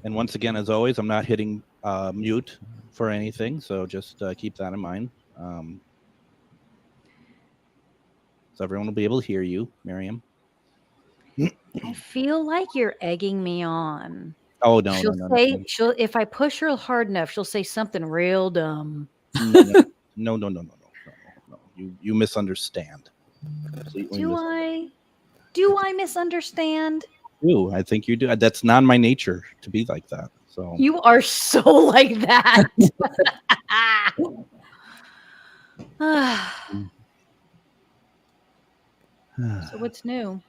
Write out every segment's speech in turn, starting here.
And once again, as always, I'm not hitting mute for anything, so just keep that in mind. So everyone will be able to hear you, Miriam. I feel like you're egging me on. Oh, no, She'll no, no, say no, she'll if I push her hard enough, she'll say something real dumb. no, no, no, no, no, no, no, no, no. You misunderstand. Completely Do misunderstand. I? Do I misunderstand? You, I think you do. That's not my nature to be like that. So You are so like that. So what's new?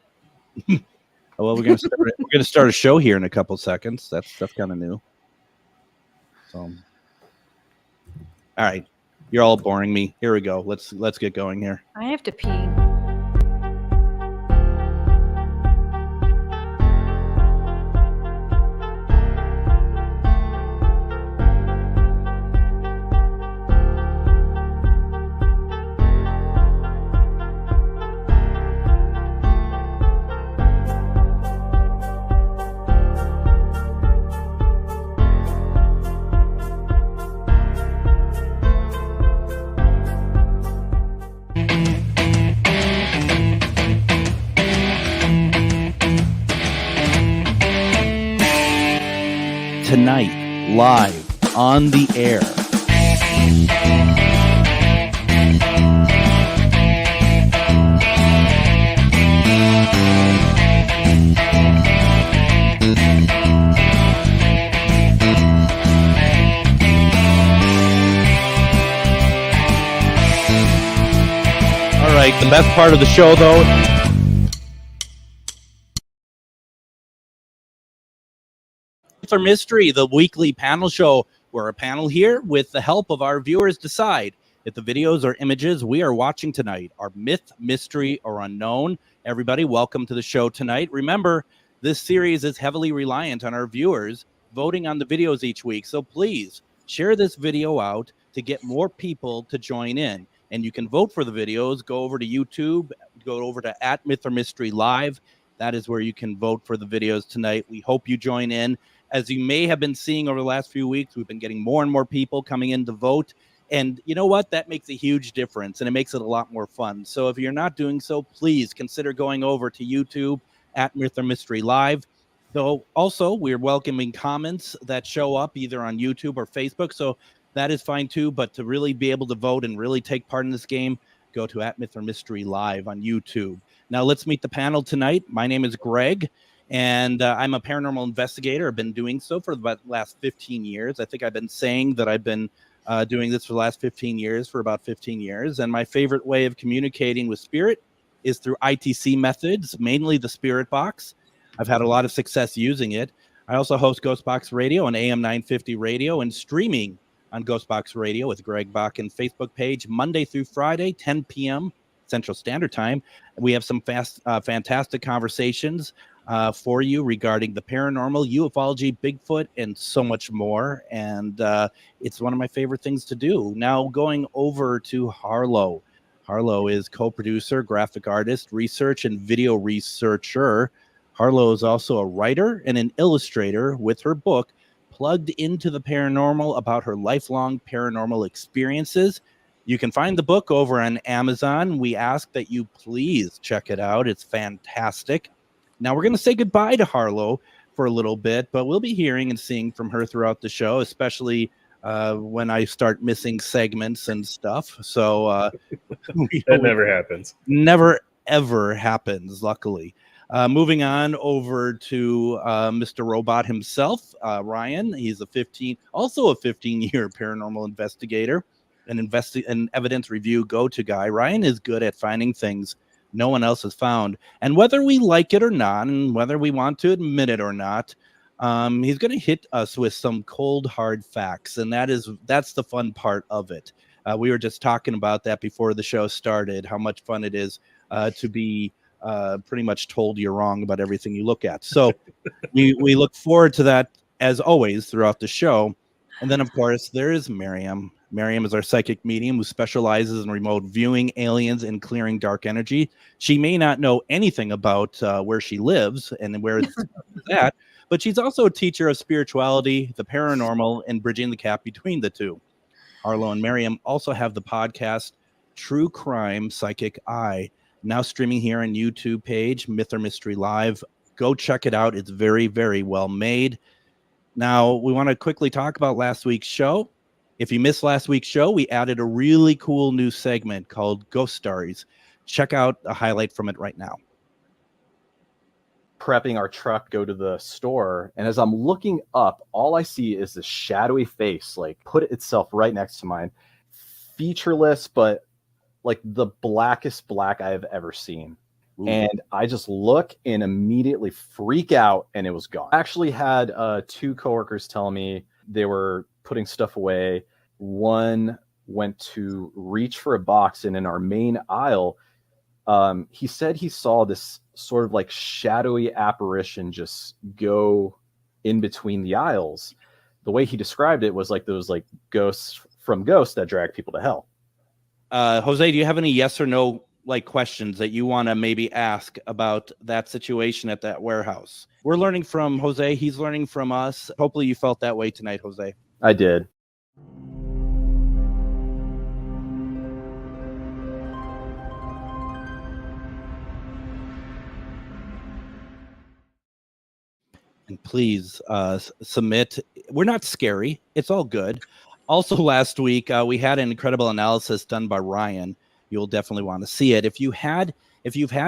well, we're gonna start a show here in a couple seconds. That's kind of new. So, all right, you're all boring me. Here we go. Let's get going here. I have to pee. Tonight, live on the air. All right, the best part of the show, though. For Mystery, the weekly panel show where a panel here, with the help of our viewers, decide if the videos or images we are watching tonight are myth, mystery, or unknown. Everybody, welcome to the show tonight. Remember, this series is heavily reliant on our viewers voting on the videos each week, so please share this video out to get more people to join in. And you can vote for the videos. Go over to YouTube, go over to @MythOrMysteryLive. That is where you can vote for the videos tonight. We hope you join in. As you may have been seeing over the last few weeks, we've been getting more and more people coming in to vote. And you know what? That makes a huge difference, and it makes it a lot more fun. So if you're not doing so, please consider going over to YouTube @MythOrMysteryLive. Though also, we're welcoming comments that show up either on YouTube or Facebook. So that is fine too. But to really be able to vote and really take part in this game, go to @MythOrMysteryLive on YouTube. Now let's meet the panel tonight. My name is Greg. And I'm a paranormal investigator. I've been doing so for the last 15 years. I think I've been saying that I've been doing this for the last 15 years, for about 15 years. And my favorite way of communicating with spirit is through ITC methods, mainly the Spirit Box. I've had a lot of success using it. I also host Ghostbox Radio on AM 950 Radio and streaming on Ghostbox Radio with Greg Bakken Facebook page Monday through Friday, 10 p.m. Central Standard Time. We have some fantastic conversations for you regarding the paranormal, ufology, Bigfoot, and so much more. And it's one of my favorite things to do. Now going over to Harlow. Harlow is co-producer, graphic artist, research, and video researcher. Harlow is also a writer and an illustrator with her book, Plugged into the Paranormal, about her lifelong paranormal experiences. You can find the book over on Amazon. We ask that you please check it out. It's fantastic. Now we're going to say goodbye to Harlow for a little bit, but we'll be hearing and seeing from her throughout the show, especially when I start missing segments and stuff. So that never happens. Never, ever happens, luckily. Moving on over to Mr. Robot himself, Ryan. He's also a 15-year paranormal investigator, an evidence review go-to guy. Ryan is good at finding things no one else has found. And whether we like it or not, and whether we want to admit it or not, he's going to hit us with some cold, hard facts. And that's the fun part of it. We were just talking about that before the show started, how much fun it is to be pretty much told you're wrong about everything you look at. So we look forward to that, as always, throughout the show. And then, of course, there is Miriam. Miriam is our psychic medium who specializes in remote viewing aliens and clearing dark energy. She may not know anything about where she lives and where it's at, but she's also a teacher of spirituality, the paranormal, and bridging the gap between the two. Harlow and Miriam also have the podcast True Crime Psychic Eye, now streaming here on YouTube page, Myth or Mystery Live. Go check it out. It's very, very well made. Now, we want to quickly talk about last week's show. If you missed last week's show, we added a really cool new segment called Ghost Stories. Check out a highlight from it right now. Prepping our truck, go to the store, and as I'm looking up, all I see is this shadowy face, like put itself right next to mine, featureless, but like the blackest black I've ever seen. Ooh. And I just look and immediately freak out, and it was gone. I actually had 2 coworkers tell me they were putting stuff away. One went to reach for a box, and in our main aisle, he said he saw this sort of like shadowy apparition just go in between the aisles. The way he described it was like those like ghosts from Ghosts that drag people to hell. Jose, do you have any yes or no like questions that you want to maybe ask about that situation at that warehouse? We're learning from Jose. He's learning from us. Hopefully you felt that way tonight, Jose. I did. And please submit. We're not scary. It's all good. Also, last week, we had an incredible analysis done by Ryan. You'll definitely want to see it. If you've had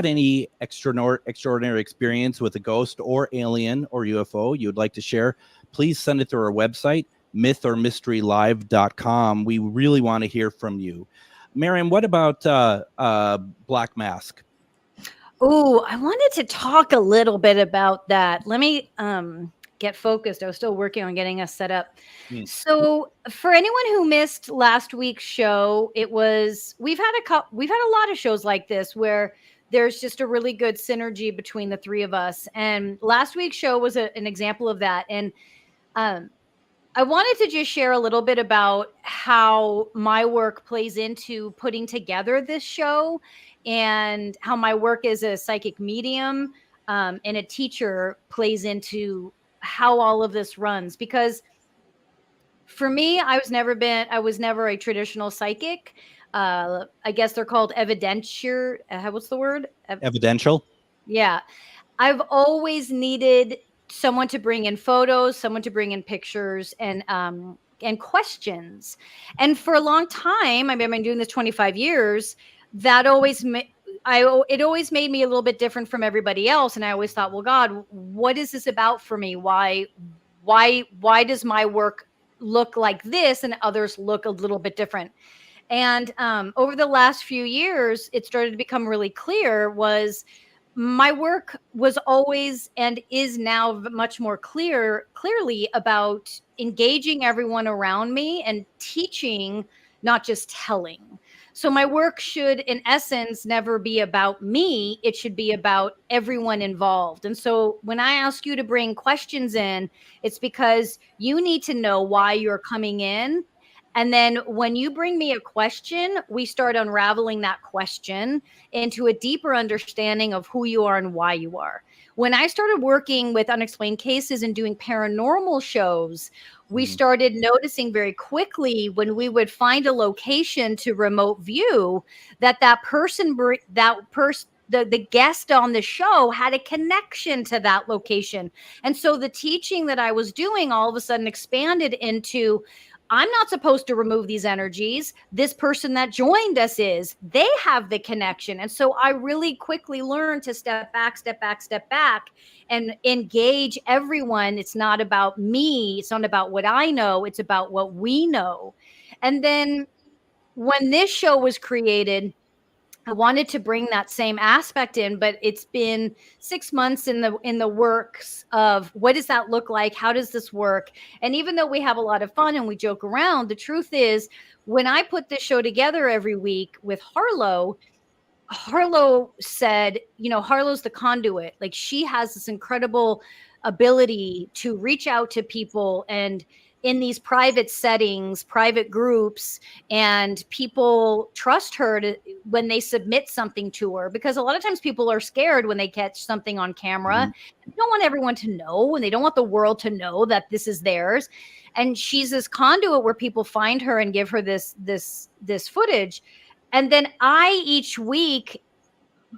any extraordinary experience with a ghost or alien or UFO you'd like to share, please send it to our website, mythormysterylive.com. We really want to hear from you. Miriam, what about Black Mask? Oh, I wanted to talk a little bit about that. Let me get focused. I was still working on getting us set up. So for anyone who missed last week's show, we've had a lot of shows like this where there's just a really good synergy between the three of us. And last week's show was an example of that. And I wanted to just share a little bit about how my work plays into putting together this show, and how my work as a psychic medium and a teacher plays into how all of this runs. Because for me, I was never a traditional psychic. I guess they're called evidential. What's the word? Evidential. Yeah. I've always needed someone to bring in photos, someone to bring in pictures, and questions. And for a long time, I've been doing this 25 years. That always it always made me a little bit different from everybody else. And I always thought, well, God, what is this about for me? Why does my work look like this and others look a little bit different? And over the last few years, it started to become really clear was my work was always and is now much more clearly about engaging everyone around me and teaching, not just telling. So my work should, in essence, never be about me. It should be about everyone involved. And so when I ask you to bring questions in, it's because you need to know why you're coming in. And then when you bring me a question, we start unraveling that question into a deeper understanding of who you are and why you are. When I started working with unexplained cases and doing paranormal shows, we started noticing very quickly when we would find a location to remote view that the guest on the show had a connection to that location. And so the teaching that I was doing all of a sudden expanded into, I'm not supposed to remove these energies. This person that joined us they have the connection. And so I really quickly learned to step back, and engage everyone. It's not about me. It's not about what I know. It's about what we know. And then when this show was created, I wanted to bring that same aspect in, but it's been 6 months in the works of what does that look like? How does this work? And even though we have a lot of fun and we joke around, the truth is when I put this show together every week with Harlow said, Harlow's the conduit. Like, she has this incredible ability to reach out to people and in these private settings, private groups, and people trust her when they submit something to her, because a lot of times people are scared when they catch something on camera. They don't want everyone to know, and they don't want the world to know that this is theirs. And she's this conduit where people find her and give her this footage. And then each week,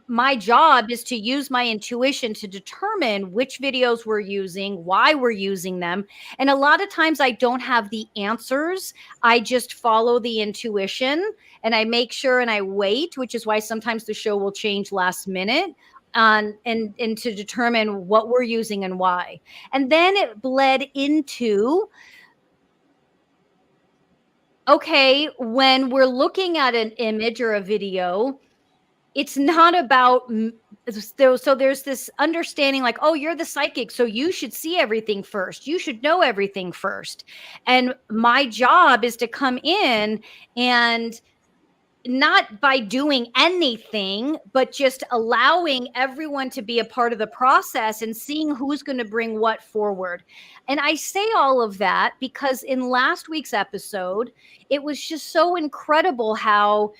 my job is to use my intuition to determine which videos we're using, why we're using them. And a lot of times I don't have the answers. I just follow the intuition and I make sure and I wait, which is why sometimes the show will change last minute and to determine what we're using and why. And then it bled into, okay, when we're looking at an image or a video, it's not about, so there's this understanding like, oh, you're the psychic, so you should see everything first. You should know everything first. And my job is to come in and not by doing anything, but just allowing everyone to be a part of the process and seeing who's going to bring what forward. And I say all of that because in last week's episode, it was just so incredible how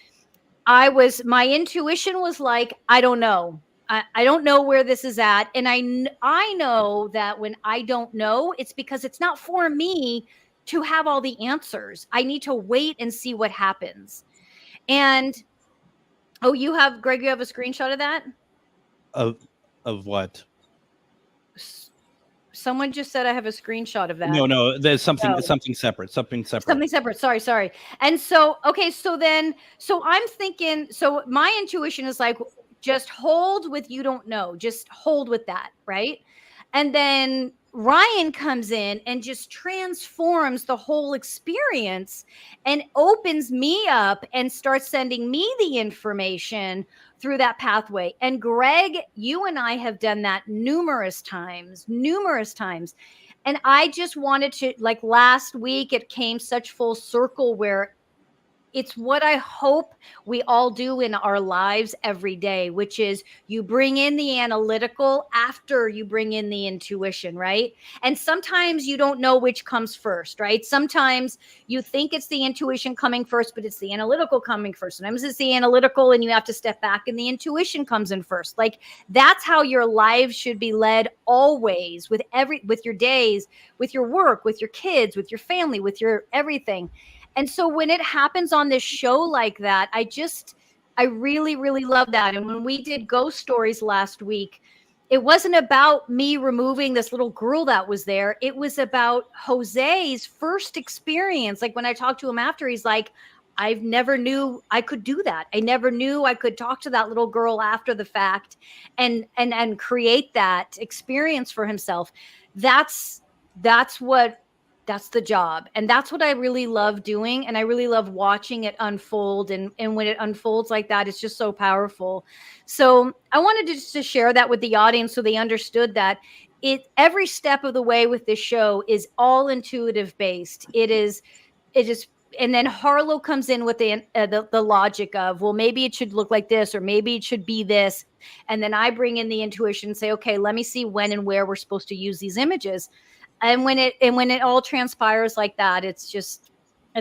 my intuition was like, I don't know. I don't know where this is at. And I know that when I don't know, it's because it's not for me to have all the answers. I need to wait and see what happens. And, oh, Greg, you have a screenshot of that? Of what? Someone just said I have a screenshot of that. No, there's something separate. Something separate. Sorry. And so, okay, so I'm thinking, so my intuition is like, just hold with you don't know. Just hold with that, right? And then Ryan comes in and just transforms the whole experience and opens me up and starts sending me the information through that pathway. And Greg, you and I have done that numerous times. And I just wanted to, like last week, it came such full circle where it's what I hope we all do in our lives every day, which is you bring in the analytical after you bring in the intuition, right? And sometimes you don't know which comes first, right? Sometimes you think it's the intuition coming first, but it's the analytical coming first. Sometimes it's the analytical and you have to step back and the intuition comes in first. Like that's how your life should be led always, with your days, with your work, with your kids, with your family, with your everything. And so when it happens on this show like that, I really, really love that. And when we did ghost stories last week, it wasn't about me removing this little girl that was there. It was about Jose's first experience. Like when I talked to him after, he's like, I never knew I could do that. I never knew I could talk to that little girl after the fact and create that experience for himself. That's the job. And that's what I really love doing. And I really love watching it unfold. And when it unfolds like that, it's just so powerful. So I wanted to share that with the audience so they understood that every step of the way with this show is all intuitive based. It is, and then Harlow comes in with the logic of, well, maybe it should look like this, or maybe it should be this. And then I bring in the intuition and say, okay, let me see when and where we're supposed to use these images. And when it all transpires like that, it's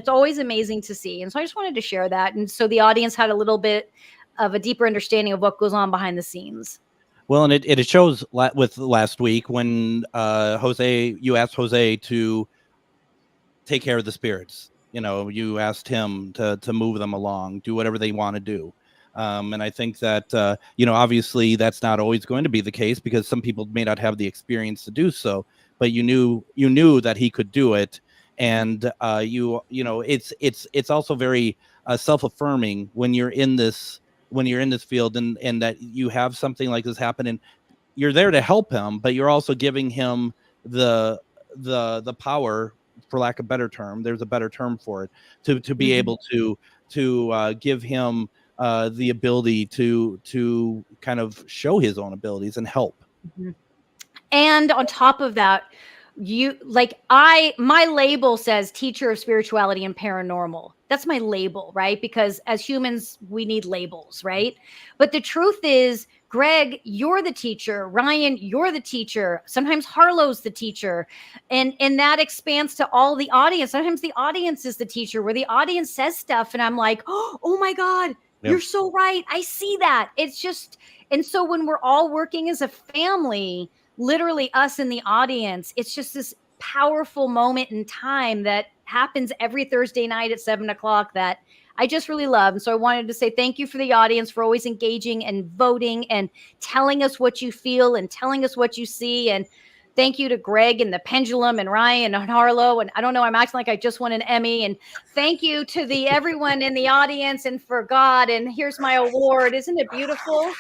always amazing to see. And so I just wanted to share that. And so the audience had a little bit of a deeper understanding of what goes on behind the scenes. Well, and it shows with last week when you asked Jose to take care of the spirits. You know, you asked him to move them along, do whatever they want to do. And I think that, obviously that's not always going to be the case because some people may not have the experience to do so. But you knew that he could do it, and it's also very self-affirming when you're in this field and that you have something like this happen, and you're there to help him, but you're also giving him the power, for lack of a better term. There's a better term for it, to be able to give him the ability to kind of show his own abilities and help. Mm-hmm. And on top of that, my label says teacher of spirituality and paranormal. That's my label, right? Because as humans, we need labels, right? But the truth is Greg, you're the teacher. Ryan, you're the teacher. Sometimes Harlow's the teacher. And that expands to all the audience. Sometimes the audience is the teacher, where the audience says stuff and I'm like, oh my God, you're so right. I see that. It's just, and so when we're all working as a family, literally us in the audience, it's just this powerful moment in time that happens every Thursday night at 7:00 that I just really love. And so I wanted to say thank you for the audience for always engaging and voting and telling us what you feel and telling us what you see. And thank you to Greg and the Pendulum and Ryan and Harlow. And I don't know, I'm acting like I just won an Emmy. And thank you to everyone in the audience and for God. And here's my award. Isn't it beautiful?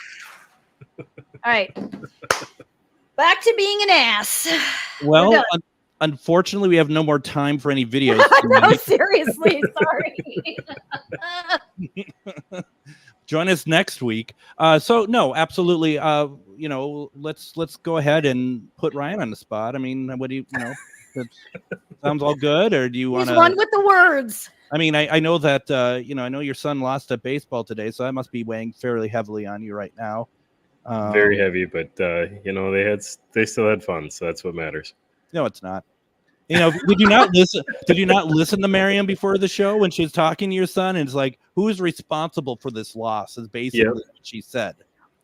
All right. Back to being an ass. Well, unfortunately, we have no more time for any videos. No, seriously, sorry. Join us next week. So no, absolutely. Let's go ahead and put Ryan on the spot. I mean, what do you that sounds all good, or do you want to? He's one with the words. I mean, I know that I know your son lost at baseball today, so that must be weighing fairly heavily on you right now. Very heavy, but they still had fun, so that's what matters. No, it's not. Did you not listen? Did you not listen to Miriam before the show when she was talking to your son? And it's like, who's responsible for this loss? Is basically what she said.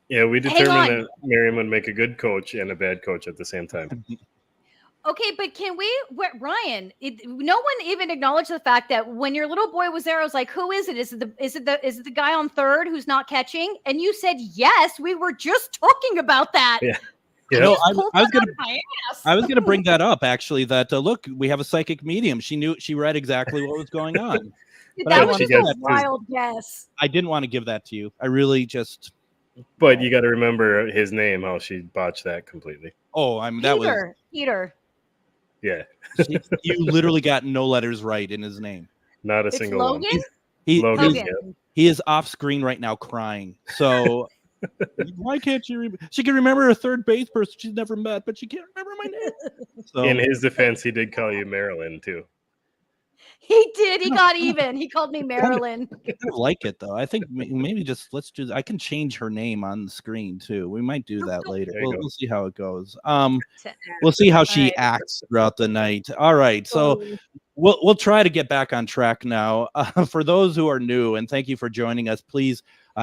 Yeah, we determined that Miriam would make a good coach and a bad coach at the same time. Okay, but can we, Ryan? No one even acknowledged the fact that when your little boy was there, I was like, "Who is it? Is it the guy on third who's not catching?" And you said, "Yes, we were just talking about that." Yeah. Yeah. No, I was gonna bring that up actually. That look, we have a psychic medium. She read exactly what was going on. But that was just a wild guess. I didn't want to give that to you. I really just. But you got to remember his name. How she botched that completely. Oh, I mean that was Peter. Yeah. You literally got no letters right in his name. Not a single Logan? one. Logan. He is off screen right now crying. So. Why can't she remember? She can remember a third base person she's never met, but she can't remember my name. So, in his defense, he did call you Marilyn too. He did. He got even. He called me Marilyn. I like it though. I think maybe just let's do. I can change her name on the screen too. We might do that later. We'll see how it goes. We'll see how she acts throughout the night. All right, so we'll try to get back on track now. For those who are new, and thank you for joining us. Please.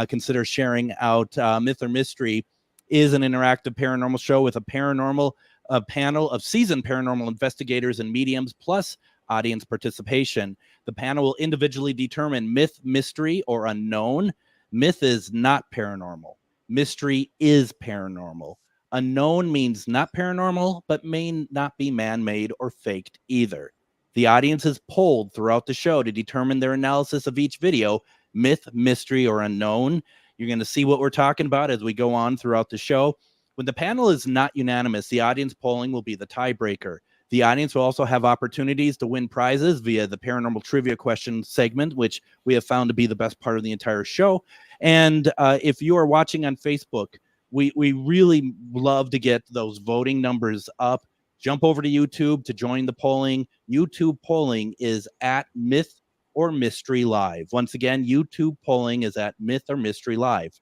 Consider sharing out. Myth or Mystery is an interactive paranormal show with a panel of seasoned paranormal investigators and mediums, plus audience participation. The panel will individually determine myth, mystery, or unknown. Myth is not paranormal. Mystery is paranormal. Unknown means not paranormal, but may not be man-made or faked either. The audience is polled throughout the show to determine their analysis of each video, myth, mystery, or unknown. You're going to see what we're talking about as we go on throughout the show. When the panel is not unanimous, the audience polling will be the tiebreaker. The audience will also have opportunities to win prizes via the paranormal trivia question segment, which we have found to be the best part of the entire show. And if you are watching on Facebook, we really love to get those voting numbers up. Jump over to YouTube to join the polling. YouTube polling is at Myth or Mystery Live. Once again, YouTube polling is at Myth or Mystery Live.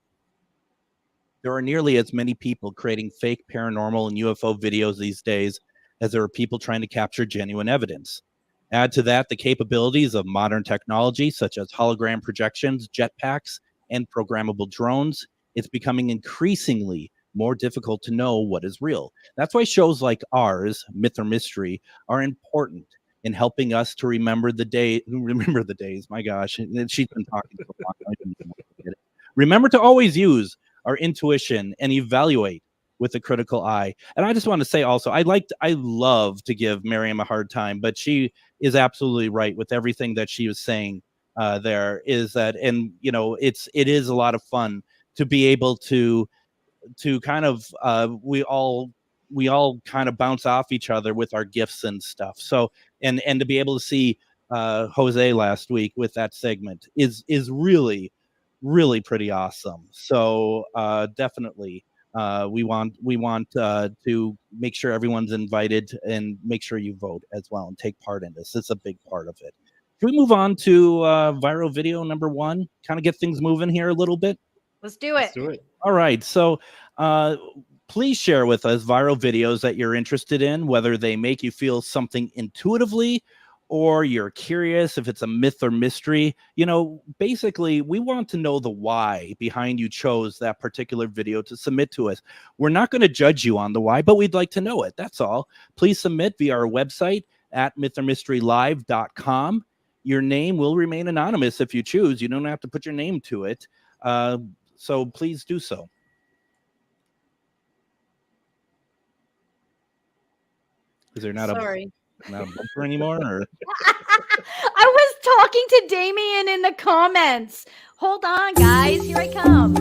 There are nearly as many people creating fake paranormal and UFO videos these days as there are people trying to capture genuine evidence. Add to that the capabilities of modern technology, such as hologram projections, jetpacks, and programmable drones. It's becoming increasingly more difficult to know what is real. That's why shows like ours, Myth or Mystery, are important in helping us to remember the days. My gosh, she's been talking so long. I didn't even want to get it. Remember to always use our intuition and evaluate with a critical eye. And I just want to say also, I love to give Miriam a hard time, but she is absolutely right with everything that she was saying. There is that, and it is a lot of fun to be able to kind of we all kind of bounce off each other with our gifts and stuff. So and to be able to see Jose last week with that segment is really pretty awesome. So definitely we want to make sure everyone's invited and make sure you vote as well and take part in this. It's a big part of it. Can we move on to viral video number 1? Kind of get things moving here a little bit. Let's do Let's it. do it. All right. So please share with us viral videos that you're interested in, whether they make you feel something intuitively or you're curious if it's a myth or mystery. You know, basically, we want to know the why behind you chose that particular video to submit to us. We're not going to judge you on the why, but we'd like to know it. That's all. Please submit via our website at mythormysterylive.com. Your name will remain anonymous if you choose. You don't have to put your name to it. So please do so. Is there not Sorry. not a bumper anymore? Or? I was talking to Damien in the comments. Hold on, guys. Here I come.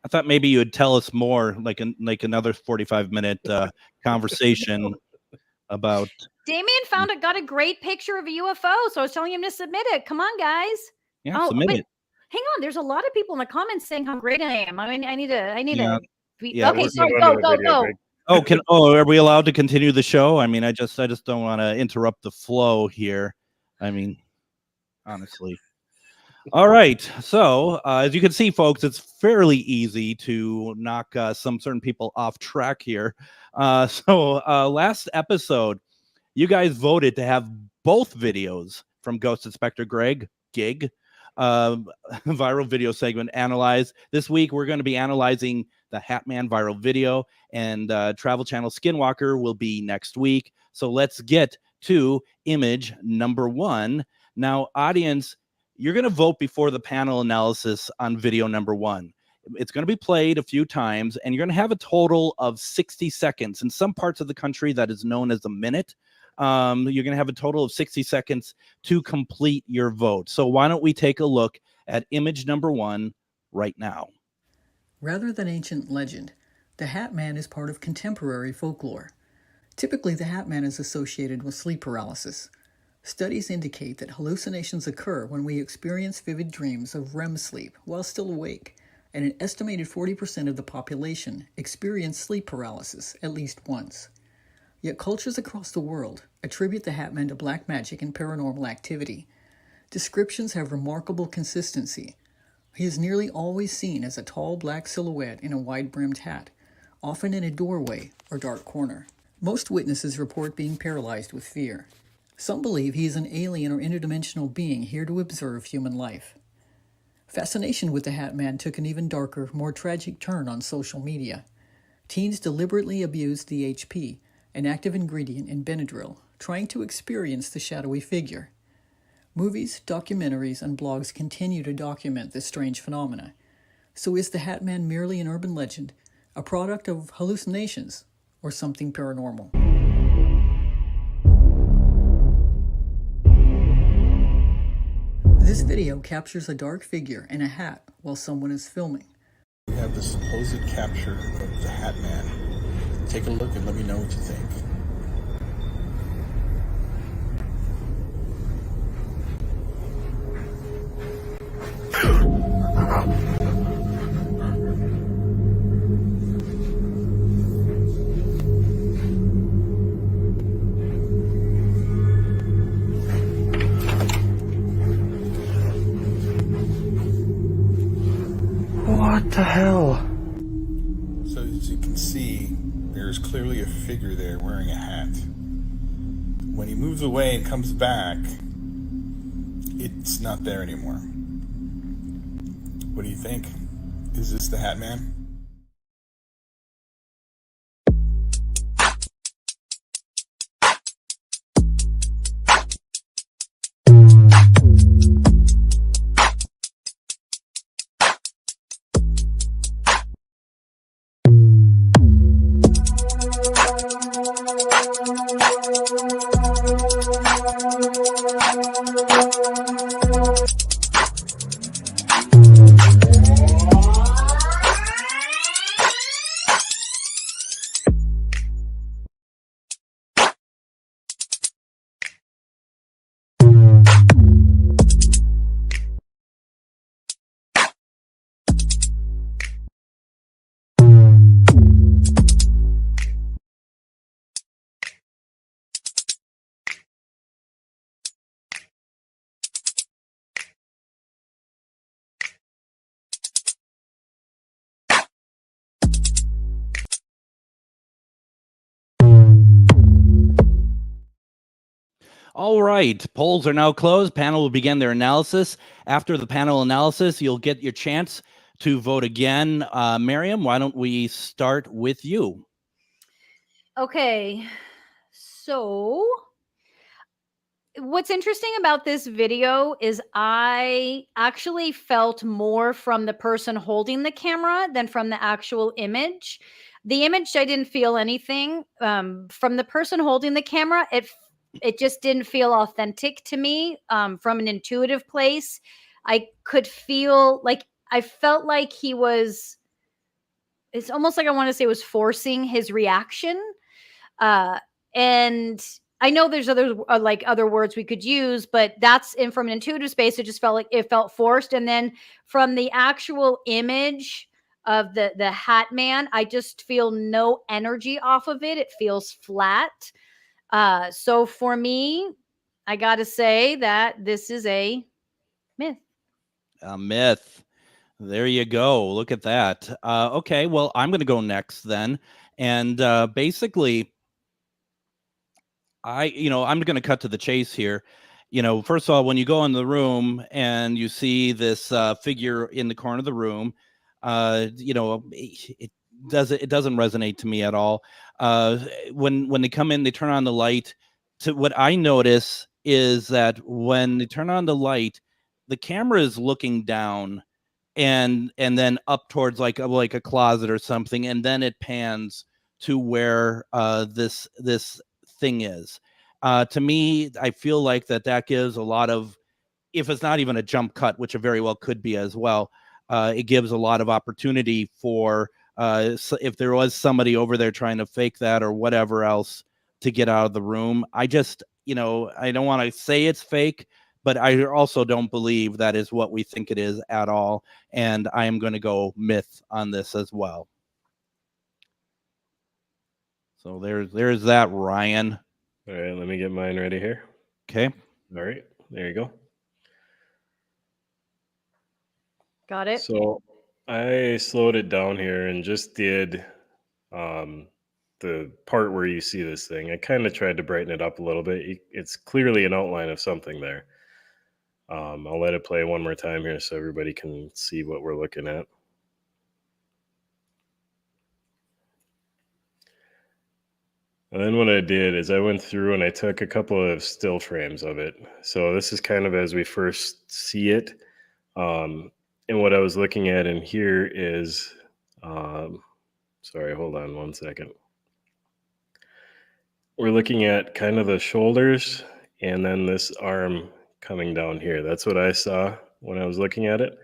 I thought maybe you would tell us more, like another 45-minute conversation about. Damien got a great picture of a UFO, so I was telling him to submit it. Come on, guys. Yeah, submit it. Hang on, there's a lot of people in the comments saying how great I am. I mean, I need Yeah. to. Yeah, Okay, sorry. Move Go, on to the go, video, go. Greg. Are we allowed to continue the show? I mean, I just don't want to interrupt the flow here. I mean, honestly. All right. So as you can see, folks, it's fairly easy to knock some certain people off track here. So last episode, you guys voted to have both videos from Ghost Inspector Greg, Gig, viral video segment analyzed. This week, we're going to be analyzing the Hatman viral video, and Travel Channel Skinwalker will be next week. So let's get to image number 1. Now, audience, you're going to vote before the panel analysis on video number 1. It's going to be played a few times, and you're going to have a total of 60 seconds. In some parts of the country, that is known as a minute. You're going to have a total of 60 seconds to complete your vote. So why don't we take a look at image number 1 right now? Rather than ancient legend, the Hat Man is part of contemporary folklore. Typically, the Hat Man is associated with sleep paralysis. Studies indicate that hallucinations occur when we experience vivid dreams of REM sleep while still awake, and an estimated 40% of the population experience sleep paralysis at least once. Yet cultures across the world attribute the Hat Man to black magic and paranormal activity. Descriptions have remarkable consistency. He is nearly always seen as a tall black silhouette in a wide-brimmed hat, often in a doorway or dark corner. Most witnesses report being paralyzed with fear. Some believe he is an alien or interdimensional being here to observe human life. Fascination with the Hat Man took an even darker, more tragic turn on social media. Teens deliberately abused the HP, an active ingredient in Benadryl, trying to experience the shadowy figure. Movies, documentaries, and blogs continue to document this strange phenomena. So is the Hat Man merely an urban legend, a product of hallucinations, or something paranormal? This video captures a dark figure in a hat while someone is filming. We have the supposed capture of the Hat Man. Take a look and let me know what you think. What the hell? So as you can see, there's clearly a figure there wearing a hat. When he moves away and comes back, it's not there anymore. What do you think? Is this the Hat Man? All right, polls are now closed. Panel will begin their analysis. After the panel analysis, you'll get your chance to vote again. Miriam, why don't we start with you? Okay, so what's interesting about this video is I actually felt more from the person holding the camera than from the actual image. The image, I didn't feel anything. From the person holding the camera, it just didn't feel authentic to me. From an intuitive place, I could feel like I felt like he was. It's almost like I want to say was forcing his reaction. And I know there's other like other words we could use, but that's in from an intuitive space. It just felt like it felt forced. And then from the actual image of the hat man, I just feel no energy off of it. It feels flat. So for me, I got to say that this is a myth. A myth. There you go. Look at that. Okay, well, I'm going to go next then. And basically, I'm going to cut to the chase here. First of all, when you go in the room and you see this figure in the corner of the room, it doesn't resonate to me at all. When they come in, they turn on the light. What I notice is that when they turn on the light, the camera is looking down and then up towards like a closet or something, and then it pans to where this thing is. To me, I feel like that gives a lot of, if it's not even a jump cut, which it very well could be as well, it gives a lot of opportunity for so if there was somebody over there trying to fake that or whatever else to get out of the room. I just, I don't want to say it's fake, but I also don't believe that is what we think it is at all. And I am going to go myth on this as well. So there's that, Ryan. All right, let me get mine ready here. Okay. All right, there you go. Got it. So I slowed it down here and just did the part where you see this thing. I kind of tried to brighten it up a little bit. It's clearly an outline of something there. I'll let it play one more time here so everybody can see what we're looking at. And then what I did is I went through and I took a couple of still frames of it. So this is kind of as we first see it. And what I was looking at in here is, sorry, hold on one second. We're looking at kind of the shoulders and then this arm coming down here. That's what I saw when I was looking at it.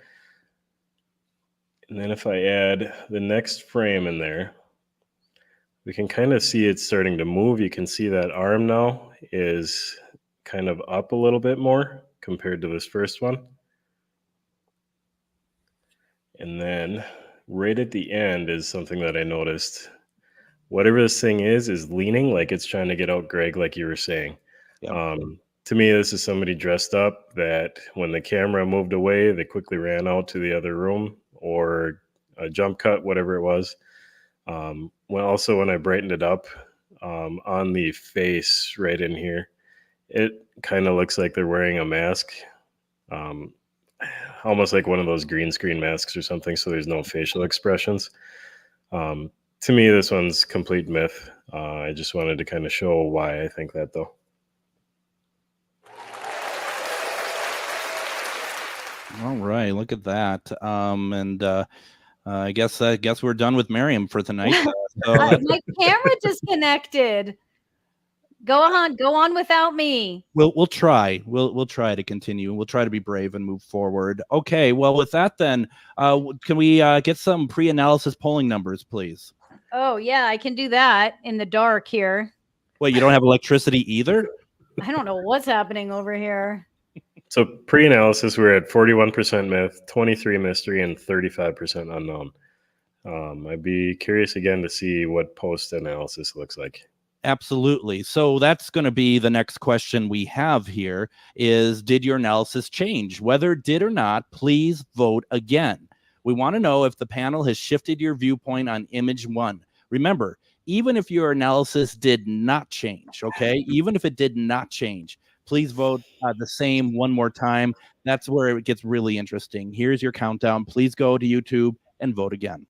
And then if I add the next frame in there, we can kind of see it starting to move. You can see that arm now is kind of up a little bit more compared to this first one. And then right at the end is something that I noticed. Whatever this thing is leaning like it's trying to get out Greg, like you were saying. Yeah. To me, this is somebody dressed up that when the camera moved away, they quickly ran out to the other room or a jump cut, whatever it was. Also, when I brightened it up on the face right in here, it kind of looks like they're wearing a mask, almost like one of those green screen masks or something, so there's no facial expressions. To me, this one's complete myth. I just wanted to kind of show why I think that, though. All right, look at that. I guess we're done with Miriam for tonight. My camera disconnected. Go on without me. We'll try. We'll try to continue. We'll try to be brave and move forward. Okay. Well, with that, then, can we get some pre-analysis polling numbers, please? Oh yeah, I can do that in the dark here. Wait, you don't have electricity either? I don't know what's happening over here. So pre-analysis, we're at 41% myth, 23% mystery, and 35% unknown. I'd be curious again to see what post-analysis looks like. Absolutely. So that's going to be the next question we have here is, did your analysis change? Whether it did or not, please vote again. We want to know if the panel has shifted your viewpoint on image 1. Remember, even if your analysis did not change, okay, even if it did not change, Please vote the same one more time. That's where it gets really interesting. Here's your countdown. Please go to YouTube and vote again.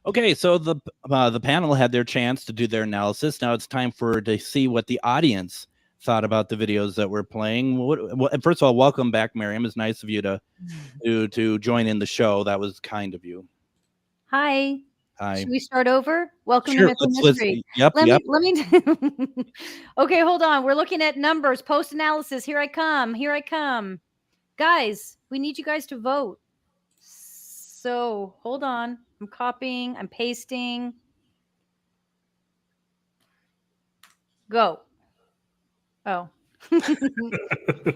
Okay, so the panel had their chance to do their analysis. Now it's time to see what the audience thought about the videos that we're playing. First of all, welcome back, Miriam. It's nice of you to join in the show. That was kind of you. Hi. Hi. Should we start over? Welcome Sure, to Myth and Mystery. Yep. Let me. Okay, hold on. We're looking at numbers, post analysis. Here I come. Guys, we need you guys to vote. So hold on. I'm copying. I'm pasting. Go. Oh.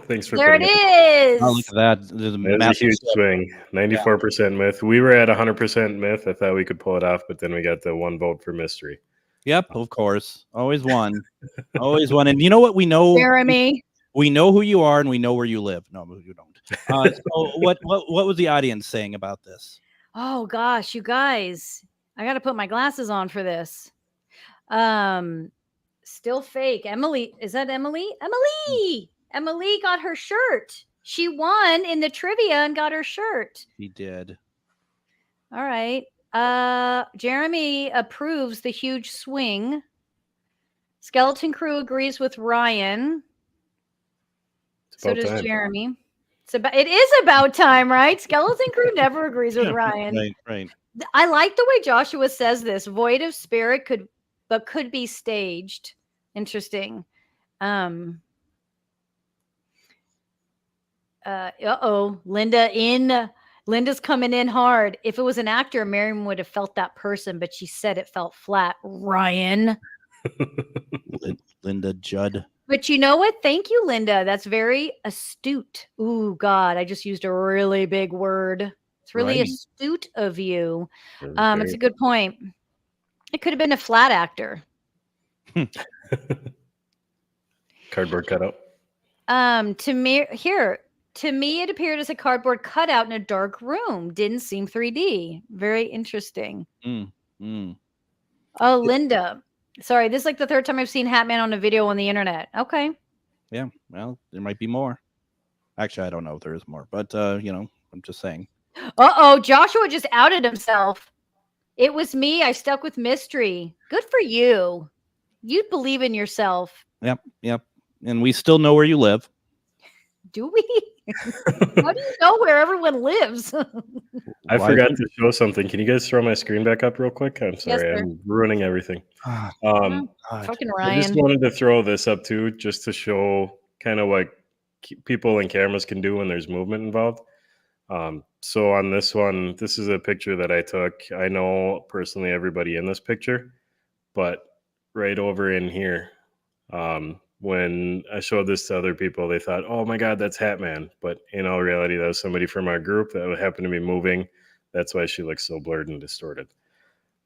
Thanks for There it putting is. Oh, look at that. There's That is a huge swing. 94% myth. We were at 100% myth. I thought we could pull it off, but then we got the one vote for mystery. Yep, of course. Always one. Always one. And you know what? We know Jeremy. We know who you are and we know where you live. No, you don't. So what was the audience saying about this? Oh gosh, you guys. I got to put my glasses on for this. Still fake. Emily, is that Emily? Emily got her shirt. She won in the trivia and got her shirt. He did. All right. Jeremy approves the huge swing. Skeleton Crew agrees with Ryan. So does time. Jeremy. It is about time, right? Skeleton Crew never agrees with Ryan. Right. I like the way Joshua says this. Void of spirit could be staged. Interesting. Linda's coming in hard. If it was an actor, Miriam would have felt that person, but she said it felt flat. Ryan. Linda Judd. But you know what? Thank you, Linda. That's very astute. Ooh, God, I just used a really big word. It's really astute of you. It's a good point. It could have been a flat actor. Cardboard cutout. To me, it appeared as a cardboard cutout in a dark room. Didn't seem 3D. Very interesting. Oh, Linda. Sorry, this is like the third time I've seen Hatman on a video on the internet. Okay. Yeah, well, there might be more. Actually, I don't know if there is more, but I'm just saying. Joshua just outed himself. It was me. I stuck with mystery. Good for you. You believe in yourself. Yep. And we still know where you live. Do we? How do you know where everyone lives? I forgot to show something. Can you guys throw my screen back up real quick? I'm sorry. Yes, I'm ruining everything. Fucking Ryan. I just wanted to throw this up too, just to show kind of what people and cameras can do when there's movement involved. So on this one, this is a picture that I took. I know personally everybody in this picture, but right over in here, when I showed this to other people, they thought, oh my God, that's Hatman. But in all reality, that was somebody from our group that happened to be moving. That's why she looks so blurred and distorted.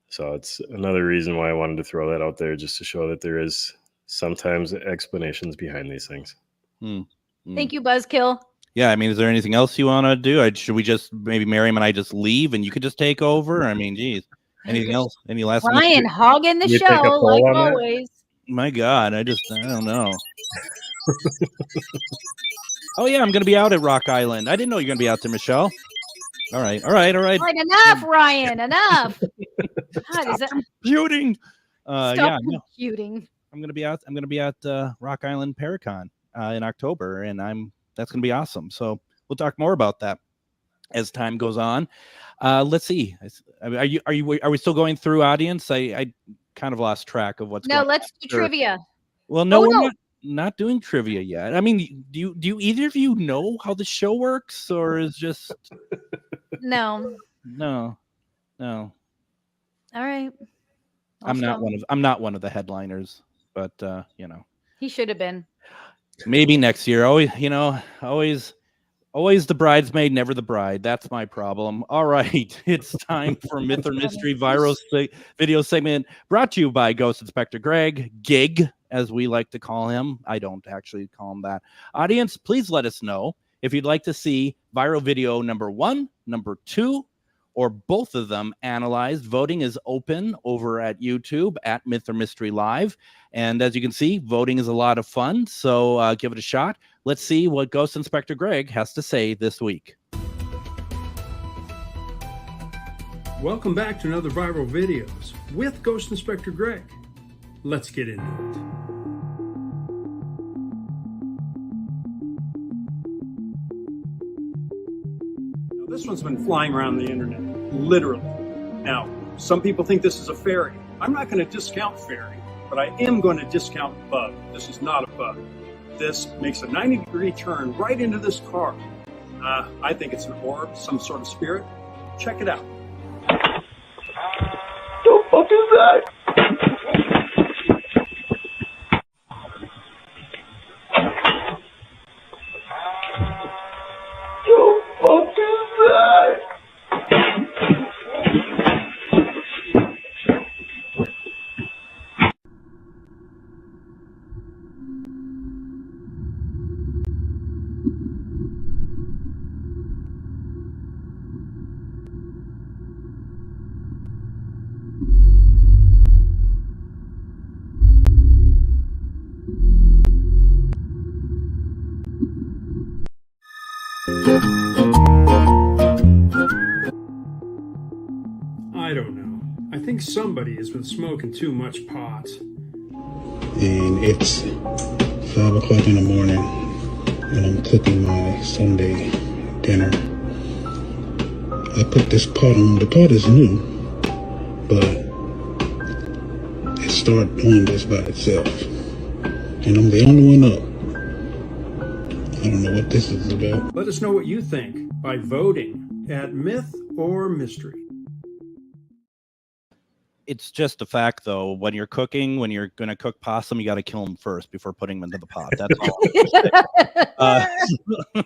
So it's another reason why I wanted to throw that out there, just to show that there is sometimes explanations behind these things. Thank you, Buzzkill. Yeah, I mean, is there anything else you want to do? Should we just, maybe Miriam and I just leave and you could just take over? I mean, geez. Anything else? Any last Ryan hogging the show like always. My God, I don't know. Oh yeah, I'm gonna be out at Rock Island. I didn't know you're gonna be out there, Michelle. All right. All right. All right. Right, enough, Ryan. Enough. God, is that Computing. stop Yeah. No. computing? I'm gonna be out. I'm gonna be at Rock Island Paracon in October, and that's gonna be awesome. So we'll talk more about that as time goes on. Let's see. Are we still going through audience? I kind of lost track of what's No, going on. let's do trivia. Well, no, Oh, we're no. not doing trivia yet. I mean, do you either of you know how the show works, or is just No. no? All right. I'm not one of the headliners, but He should have been. maybe next year. Always the bridesmaid, never the bride. That's my problem. All right, it's time for Myth or Mystery viral video segment brought to you by Ghost Inspector Greg, Gig, as we like to call him. I don't actually call him that. Audience, please let us know if you'd like to see viral video number 1, number 2, or both of them analyzed. Voting is open over at YouTube at Myth or Mystery Live. And as you can see, voting is a lot of fun. So give it a shot. Let's see what Ghost Inspector Greg has to say this week. Welcome back to another Viral Videos with Ghost Inspector Greg. Let's get into it. Now, this one's been flying around the internet, literally. Now, some people think this is a fairy. I'm not going to discount fairy, but I am going to discount bug. This is not a bug. This makes a 90-degree turn right into this car. I think it's an orb, some sort of spirit. Check it out. The fuck is that? The fuck is that? I don't know. I think somebody has been smoking too much pot. And it's 5 o'clock in the morning and I'm cooking my Sunday dinner. I put this pot on. The pot is new, but it started doing this by itself. And I'm the only one up. I don't know what this is about. Let us know what you think by voting at Myth or Mystery. It's just a fact, though. When you're cooking, when you're going to cook possum, you got to kill them first before putting them into the pot. That's all.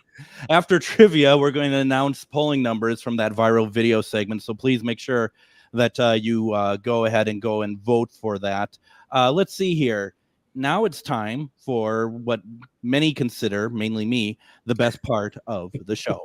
After trivia, we're going to announce polling numbers from that viral video segment. So please make sure that you go ahead and go and vote for that. Let's see here. Now it's time for what many consider, mainly me, the best part of the show.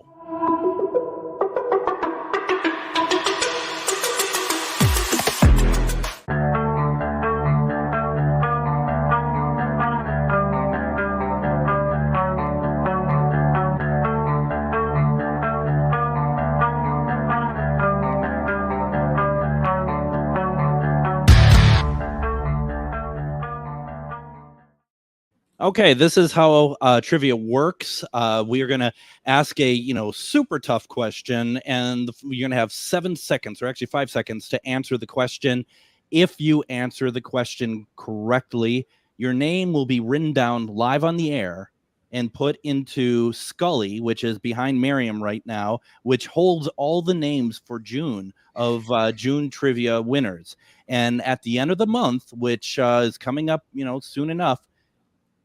Okay, this is how trivia works. We are going to ask a super tough question, and you're going to have 7 seconds, or actually 5 seconds, to answer the question. If you answer the question correctly, your name will be written down live on the air and put into Scully, which is behind Miriam right now, which holds all the names for June of June trivia winners. And at the end of the month, which is coming up, soon enough,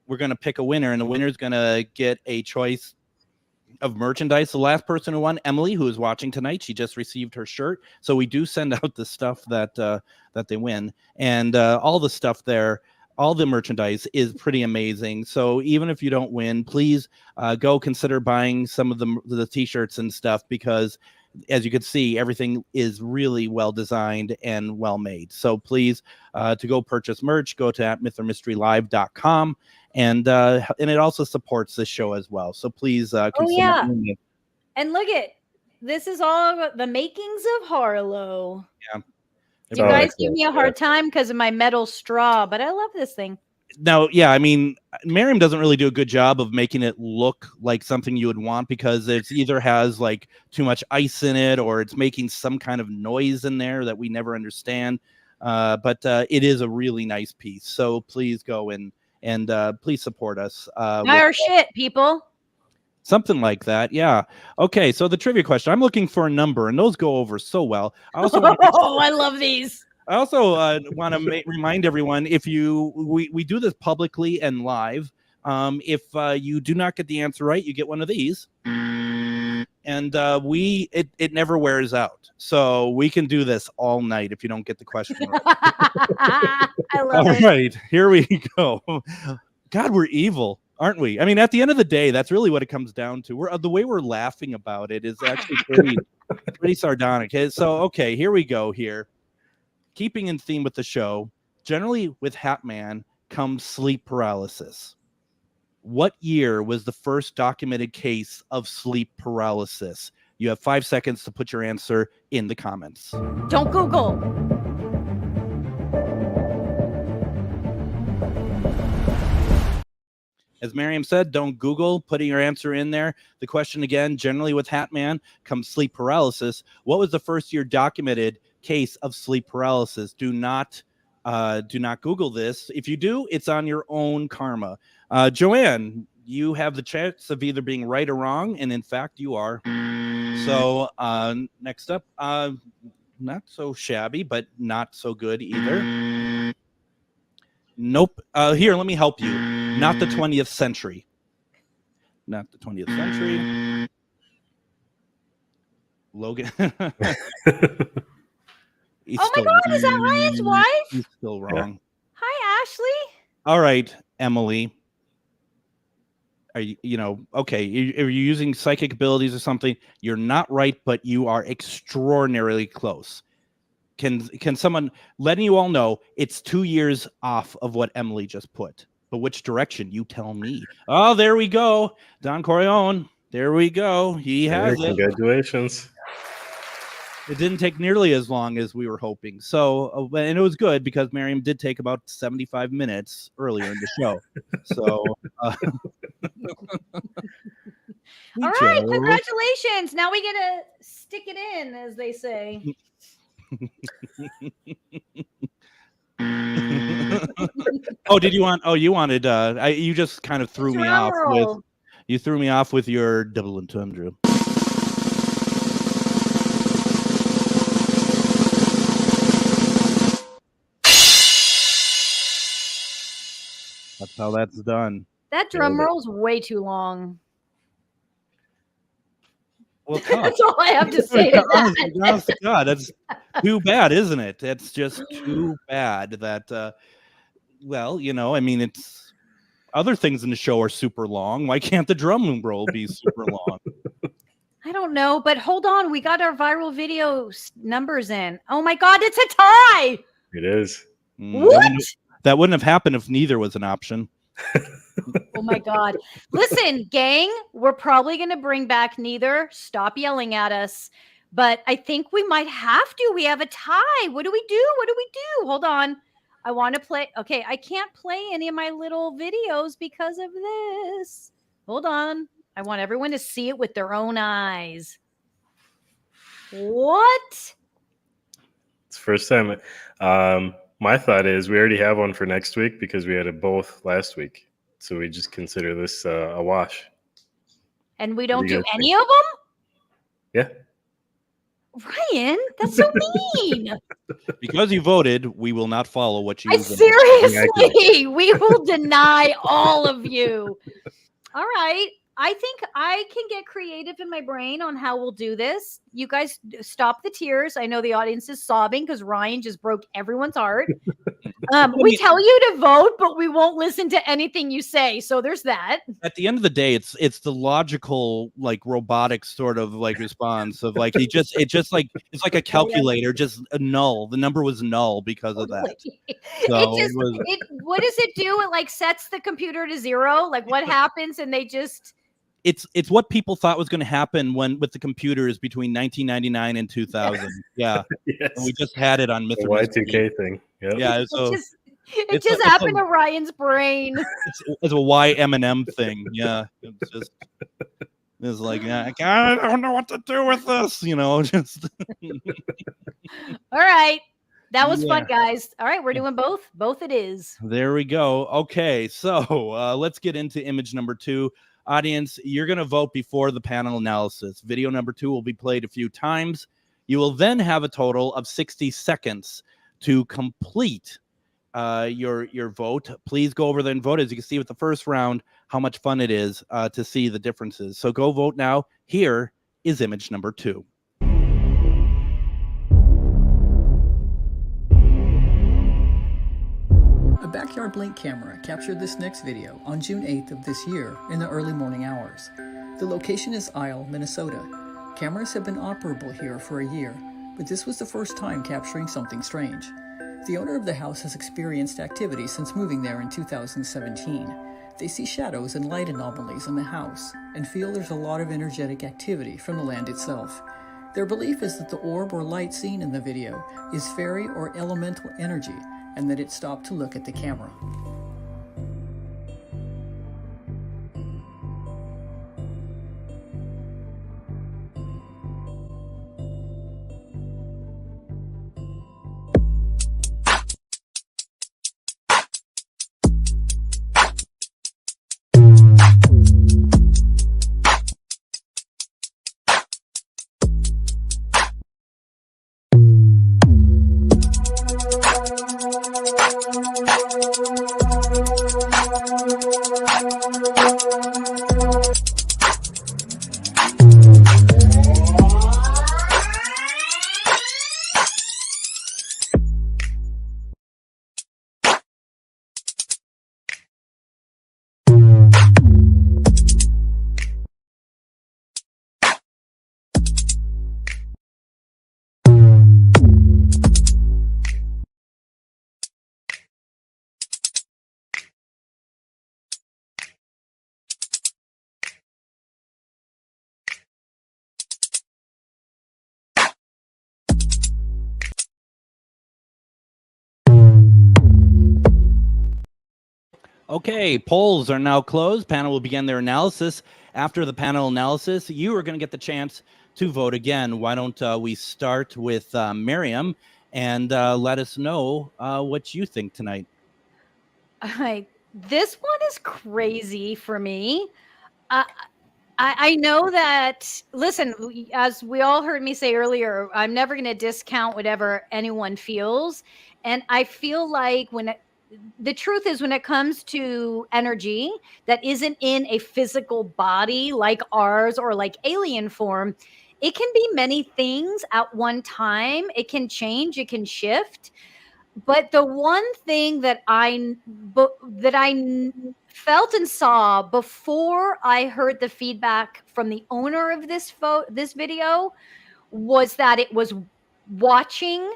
we're going to pick a winner, and the winner is going to get a choice of merchandise. The last person who won, Emily, who is watching tonight, she just received her shirt. So we do send out the stuff that they win, and all the stuff there, all the merchandise is pretty amazing. So even if you don't win, please go consider buying some of the t-shirts and stuff, because as you can see, everything is really well designed and well made. So please, to go purchase merch, go to mythormysterylive.com. And it also supports this show as well. So please consider. And look at This is all the makings of Harlow. Yeah. You guys give me a hard time because of my metal straw, but I love this thing. Now, yeah, I mean, Miriam doesn't really do a good job of making it look like something you would want, because it's either has like too much ice in it, or it's making some kind of noise in there that we never understand. But it is a really nice piece. So please go and please support us. Buy our shit, people. Something like that. Yeah. Okay. So the trivia question, I'm looking for a number, and those go over so well. I also I love these. I also want to remind everyone, if we do this publicly and live. If you do not get the answer right, you get one of these, and it never wears out. So we can do this all night if you don't get the question right. I love it. All right, here we go. God, we're evil, aren't we? I mean, at the end of the day, that's really what it comes down to. The way we're laughing about it is actually pretty sardonic. So okay, here we go. Keeping in theme with the show, generally with Hat Man comes sleep paralysis. What year was the first documented case of sleep paralysis? You have 5 seconds to put your answer in the comments. Don't Google. As Miriam said, don't Google, putting your answer in there. The question again, generally with Hat Man comes sleep paralysis. What was the first year documented case of sleep paralysis? Do not Google this. If you do, it's on your own karma. Joanne, you have the chance of either being right or wrong, and in fact you are. So next up, not so shabby, but not so good either. Nope. Here, let me help you. Not the 20th century. Not the 20th century. Logan. Oh my God, is that Ryan's wife? He's still wrong. Yeah. Hi, Ashley. All right, Emily. Are you okay? Are you using psychic abilities or something? You're not right, but you are extraordinarily close. Can someone letting you all know it's 2 years off of what Emily just put? But which direction? You tell me. Oh, there we go. Don Corleone. There we go. He has it. Congratulations. It didn't take nearly as long as we were hoping. So, and it was good because Miriam did take about 75 minutes earlier in the show. So, all right, congratulations. Now we get to stick it in, as they say. You wanted, you just kind of threw me off with, you threw me off with your double entendre. That's how that's done. That drum roll's way too long. Well, that's all I have to say to that. God, that's too bad, isn't it? That's just too bad that, well, I mean, it's other things in the show are super long. Why can't the drum roll be super long? I don't know, but hold on. We got our viral video numbers in. Oh my God, it's a tie. It is. What? That wouldn't have happened if neither was an option. Oh my God. Listen, gang, we're probably going to bring back neither. Stop yelling at us. But I think we might have to. We have a tie. What do we do? Hold on. I want to play. Okay, I can't play any of my little videos because of this. Hold on. I want everyone to see it with their own eyes. What? It's the first time. My thought is we already have one for next week because we had it both last week. So we just consider this a wash. And we don't do any of them? Yeah. Ryan, that's so mean. Because you voted, we will not follow what you seriously, we will deny all of you. All right. I think I can get creative in my brain on how we'll do this. You guys stop the tears. I know the audience is sobbing because Ryan just broke everyone's heart. We tell you to vote, but we won't listen to anything you say. So there's that. At the end of the day, it's the logical, like robotic sort of like response of like it's like a calculator, just a null. The number was null because of that. So what does it do? It like sets the computer to 0. Like what happens? And they just. it's what people thought was going to happen with the computers between 1999 and 2000. Yeah, Yes. and we just had it on Myth The or Mystery. Y2K thing. Yep. Yeah, so it just happened to Ryan's brain. It's a YM thing. Yeah, it's like, yeah, I don't know what to do with this. Just. All right. That was fun, guys. All right, we're doing both. Both it is. There we go. Okay, so let's get into image number 2. Audience, you're going to vote before the panel analysis. Video number 2 will be played a few times. You will then have a total of 60 seconds to complete your vote. Please go over there and vote. As you can see with the first round, how much fun it is to see the differences. So go vote now. Here is image number 2. A backyard blink camera captured this next video on June 8th of this year in the early morning hours. The location is Isle, Minnesota. Cameras have been operable here for a year, but this was the first time capturing something strange. The owner of the house has experienced activity since moving there in 2017. They see shadows and light anomalies in the house and feel there's a lot of energetic activity from the land itself. Their belief is that the orb or light seen in the video is fairy or elemental energy, and that it stopped to look at the camera. Okay, polls are now closed. Panel will begin their analysis. After the panel analysis, you are going to get the chance to vote again. Why don't we start with Miriam and let us know what you think tonight. This one is crazy for me. I know that, listen, as we all heard me say earlier, I'm never going to discount whatever anyone feels. And I feel like the truth is, when it comes to energy that isn't in a physical body like ours or like alien form, it can be many things at one time. It can change, it can shift. But the one thing that I felt and saw before I heard the feedback from the owner of this video was that it was watching.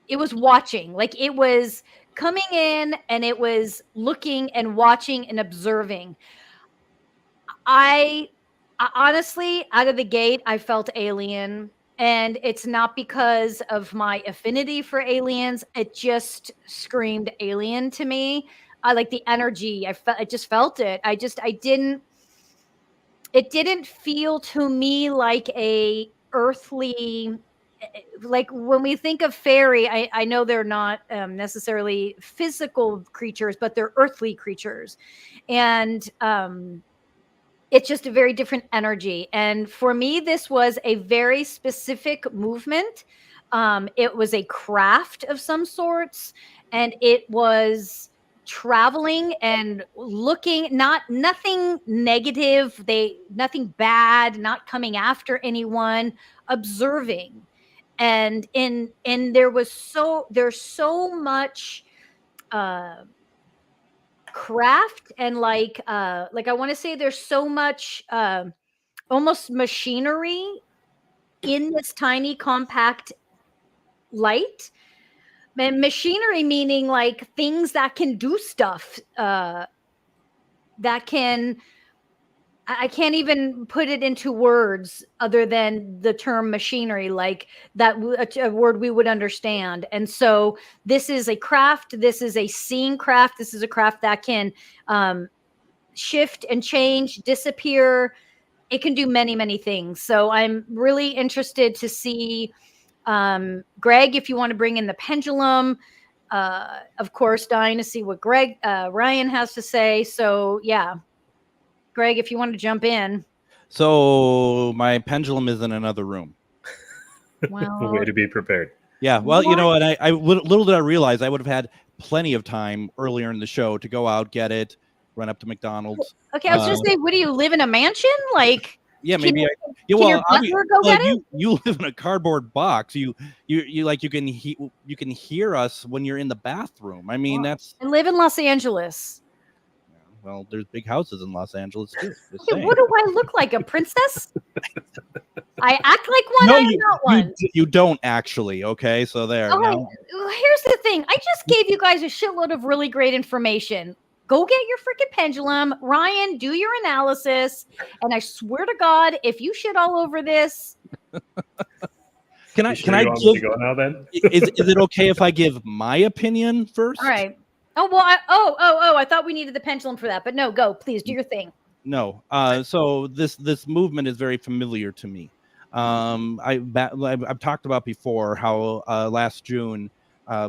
It was watching, like it was coming in and it was looking and watching and observing. I honestly, out of the gate, I felt alien. And it's not because of my affinity for aliens. It just screamed alien to me. I like the energy. I just felt it. It didn't feel to me like a earthly, like when we think of fairy, I know they're not necessarily physical creatures, but they're earthly creatures. And it's just a very different energy. And for me, this was a very specific movement. It was a craft of some sorts, and it was traveling and looking, nothing negative, nothing bad, not coming after anyone, observing. And there's so much craft and like I want to say there's so much almost machinery in this tiny compact light. And machinery meaning like things that can do stuff, that can I can't even put it into words other than the term machinery, like that a word we would understand. And so this is a craft. This is a seeing craft. This is a craft that can shift and change, disappear. It can do many, many things. So I'm really interested to see, Greg, if you want to bring in the pendulum. Of course, dying to see what Ryan has to say. So yeah, Greg, if you want to jump in. So my pendulum is in another room. Well, Way to be prepared. Yeah, well, What? And little did I realize I would have had plenty of time earlier in the show to go out, get it, run up to McDonald's. Okay, I was just saying, what do you live in a mansion? Like, Yeah, can maybe. you- Yeah, can your well, butler go get it? you live in a cardboard box. You can hear us when you're in the bathroom. I mean, that's I live in Los Angeles. well, there's big houses in Los Angeles too. Just Okay, saying. what do I look like? A princess? I act like one. No, I am not one. you don't actually. Okay, so there. Okay, Now, here's the thing. I just gave you guys a shitload of really great information. Go get your freaking pendulum. Ryan, do your analysis. And I swear to God, if you shit all over this, can I You sure can I you want me give? to go now then? Is it okay if I give my opinion first? all right. Oh, well, I thought we needed the pendulum for that. But no, go. Please do your thing. No. So this movement is very familiar to me. I've talked about before how last June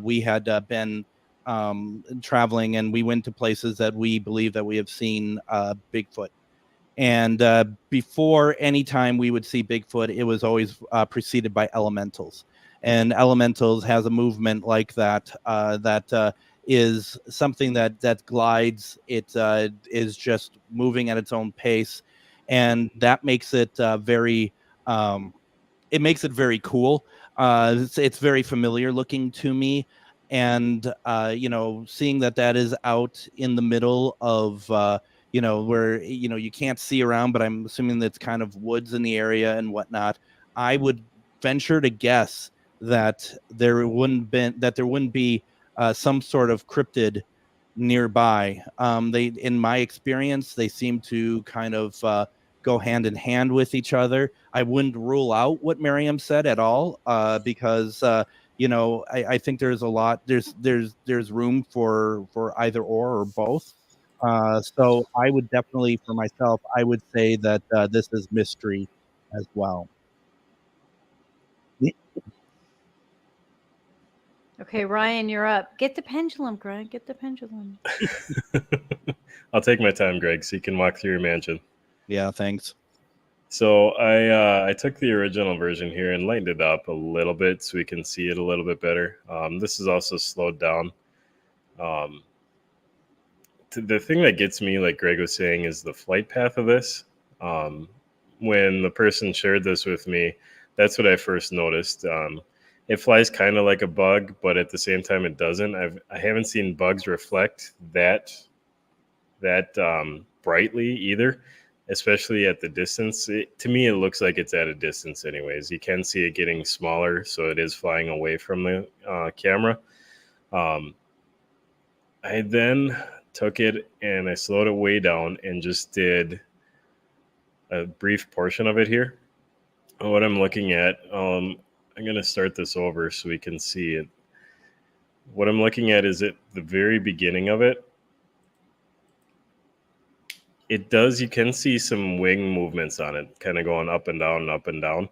we had been traveling, and we went to places that we believe that we have seen Bigfoot. And before any time we would see Bigfoot, it was always preceded by elementals. And elementals has a movement like that that is something that glides. It is just moving at its own pace, and that makes it very. It makes it very cool. It's very familiar looking to me, and seeing that is out in the middle of where you can't see around, but I'm assuming that's kind of woods in the area and whatnot. I would venture to guess that there wouldn't be some sort of cryptid nearby. In my experience, they seem to kind of go hand in hand with each other. I wouldn't rule out what Miriam said at all, because I think there's a lot. There's room for either or both. So I would definitely, for myself, I would say that this is mystery as well. Okay, Ryan, you're up. Get the pendulum, Greg. Get the pendulum. I'll take my time, Greg, so you can walk through your mansion. Yeah, thanks. So I took the original version here and lightened it up a little bit so we can see it a little bit better. This is also slowed down. The thing that gets me, like Greg was saying, is the flight path of this. When the person shared this with me, that's what I first noticed. It flies kind of like a bug, but at the same time, it doesn't. I haven't seen bugs reflect that brightly either, especially at the distance. To me, it looks like it's at a distance anyways. You can see it getting smaller, so it is flying away from the camera. I then took it and I slowed it way down and just did a brief portion of it here. What I'm looking at, I'm going to start this over so we can see it. What I'm looking at is at the very beginning of it. You can see some wing movements on it, kind of going up and down, up and down.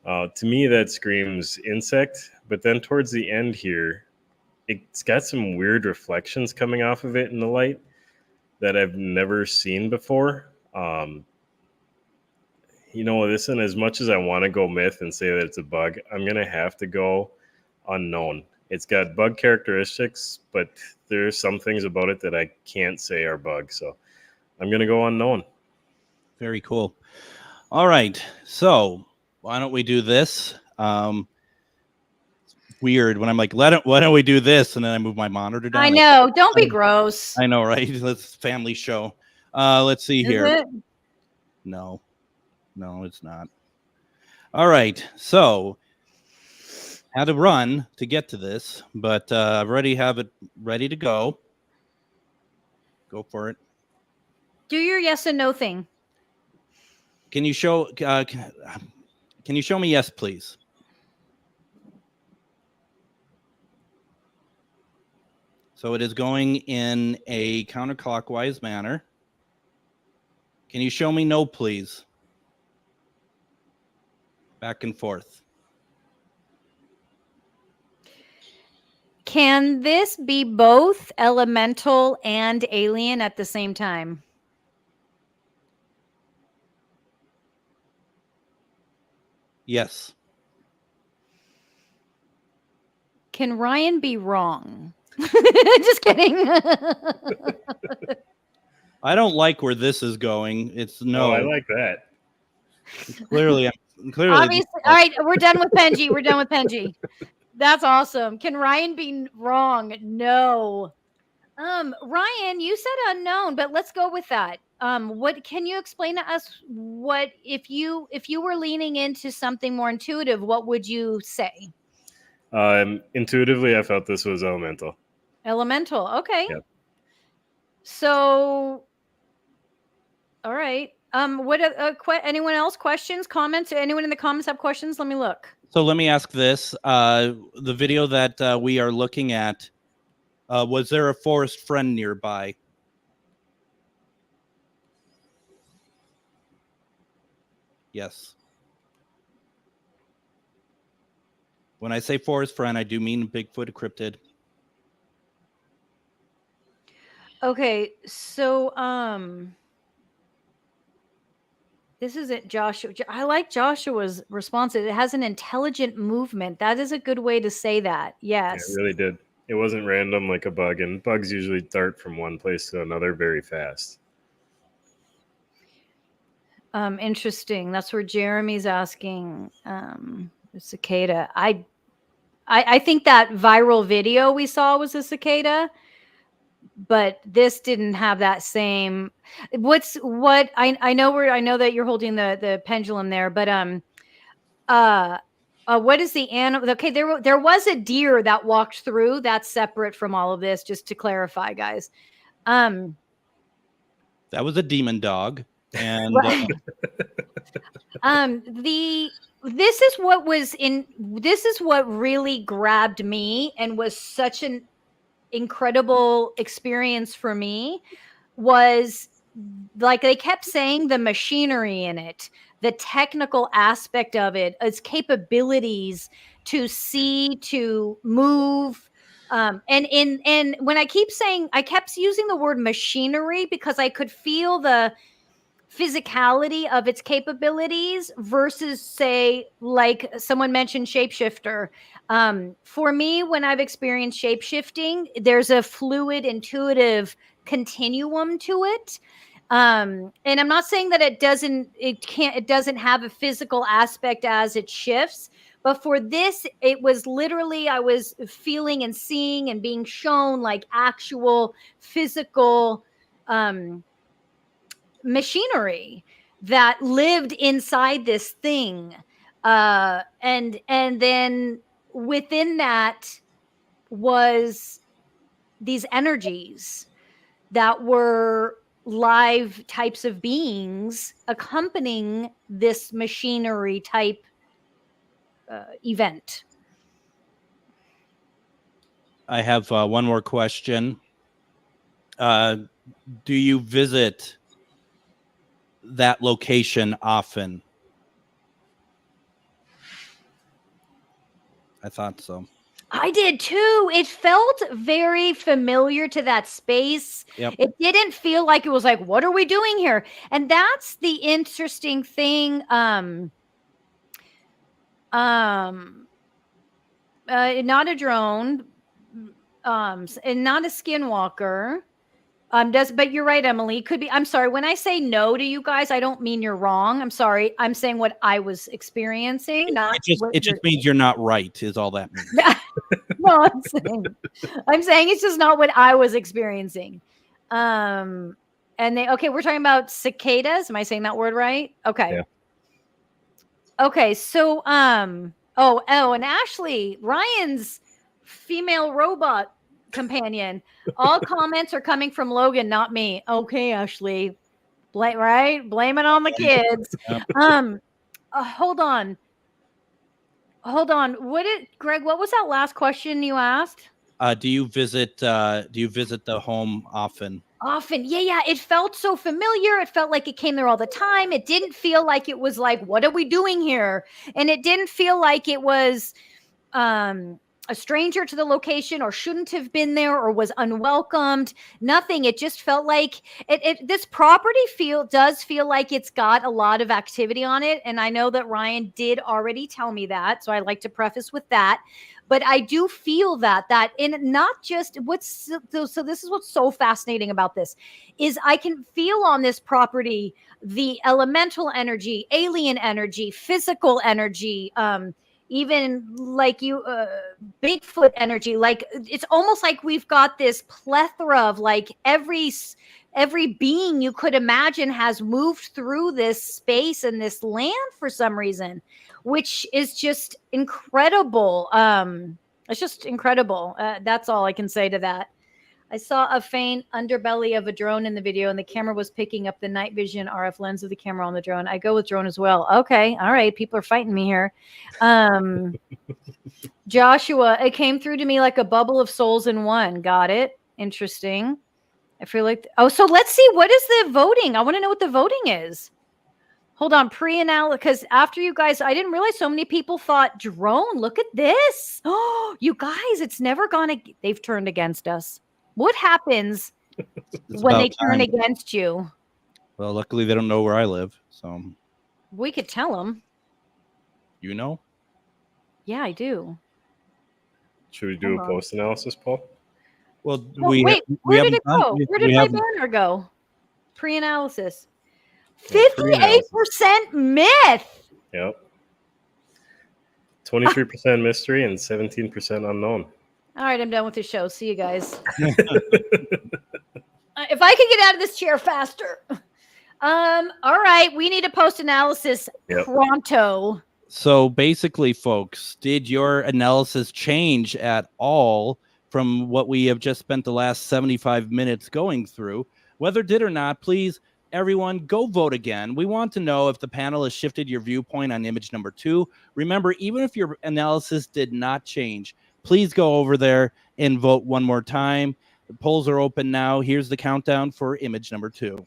To me, that screams insect. But then towards the end here, it's got some weird reflections coming off of it in the light that I've never seen before. Listen, as much as I want to go myth and say that it's a bug, I'm going to have to go unknown. It's got bug characteristics, but there's some things about it that I can't say are bugs. So I'm going to go unknown. Very cool. All right. So why don't we do this? Weird when I'm like, why don't we do this? And then I move my monitor down. I know. Don't be gross. I know, right? Let's family show. Let's see here. Is it? No, it's not. All right. So had to run to get to this, but I've already have it ready to go. Go for it. Do your yes and no thing. Can you show? Can you show me? Yes, please. So it is going in a counterclockwise manner. Can you show me no, please? Back and forth. Can this be both elemental and alien at the same time? Yes. Can Ryan be wrong? Just kidding. I don't like where this is going. It's no. I like that. Clearly. Obviously. All right, we're done with Penji. We're done with Penji. That's awesome. Can Ryan be wrong? No. Ryan, you said unknown, but let's go with that. What can you explain to us? What if you were leaning into something more intuitive? What would you say? Intuitively, I felt this was elemental. Elemental. Okay. Yep. So, all right. What anyone else questions, comments? Anyone in the comments have questions? Let me look. So let me ask this: the video that we are looking at, was there a forest friend nearby? Yes. When I say forest friend, I do mean Bigfoot cryptid. Okay, so this is it, Joshua. I like Joshua's response. It has an intelligent movement. That is a good way to say that. Yes. Yeah, it really did. It wasn't random like a bug, and bugs usually dart from one place to another very fast. Interesting. That's where Jeremy's asking. Cicada. I think that viral video we saw was a cicada, but this didn't have that same. I know that you're holding the pendulum there, but what is the animal? Okay, there was a deer that walked through. That's separate from all of this. Just to clarify, guys. That was a demon dog, and this is what really grabbed me and was such an incredible experience for me. Was like they kept saying the machinery in it, the technical aspect of it, its capabilities to see, to move. And when I kept using the word machinery because I could feel the physicality of its capabilities versus, say, like someone mentioned shapeshifter. For me, when I've experienced shapeshifting, there's a fluid, intuitive continuum to it. And I'm not saying that it doesn't have a physical aspect as it shifts, but for this, it was literally, I was feeling and seeing and being shown like actual physical machinery that lived inside this thing. And then within that was these energies that were live types of beings accompanying this machinery type event. I have one more question. Do you visit that location often? I thought so. I did too. It felt very familiar to that space. Yep. It didn't feel like it was like, what are we doing here? And that's the interesting thing. Not a drone, and not a skinwalker. But you're right, Emily. Could be. I'm sorry. When I say no to you guys, I don't mean you're wrong. I'm sorry. I'm saying what I was experiencing. It just means you're not right, is all that means. No, I'm saying it's just not what I was experiencing. And we're talking about cicadas. Am I saying that word right? Okay. Yeah. Okay. So, and Ashley, Ryan's female robot companion. All comments are coming from Logan, not me. Okay, Ashley. Blame it on the kids. Hold on. Greg, what was that last question you asked? Do you visit the home often? Often. Yeah. It felt so familiar. It felt like it came there all the time. It didn't feel like it was like, what are we doing here? And it didn't feel like it was a stranger to the location or shouldn't have been there or was unwelcomed. Nothing. It just felt like this property does feel like it's got a lot of activity on it. And I know that Ryan did already tell me that. So I like to preface with that. But I do feel that in not just so this is what's so fascinating about this is I can feel on this property the elemental energy, alien energy, physical energy, even like Bigfoot energy. Like it's almost like we've got this plethora of like every being you could imagine has moved through this space and this land for some reason, which is just incredible. It's just incredible. That's all I can say to that. I saw a faint underbelly of a drone in the video, and the camera was picking up the night vision RF lens of the camera on the drone. I go with drone as well. Okay. All right. People are fighting me here. Joshua, it came through to me like a bubble of souls in one. Got it. Interesting. I feel like, so let's see. What is the voting? I want to know what the voting is. Hold on. Pre-analysis, because after you guys, I didn't realize so many people thought drone. Look at this. Oh, you guys, it's never gone. They've turned against us. What happens when they turn against you? Well, luckily they don't know where I live, so we could tell them. You know? Yeah, I do. Should we do a post analysis, Paul? Well, wait. Where did it go? Where did my banner go? Pre-analysis. 58% myth. Yep. 23% mystery and 17% unknown. All right, I'm done with the show. See you guys. If I can get out of this chair faster. All right, we need a post analysis pronto. So basically, folks, did your analysis change at all from what we have just spent the last 75 minutes going through? Whether it did or not, please, everyone, go vote again. We want to know if the panel has shifted your viewpoint on image number 2. Remember, even if your analysis did not change, please go over there and vote one more time. The polls are open now. Here's the countdown for image number 2.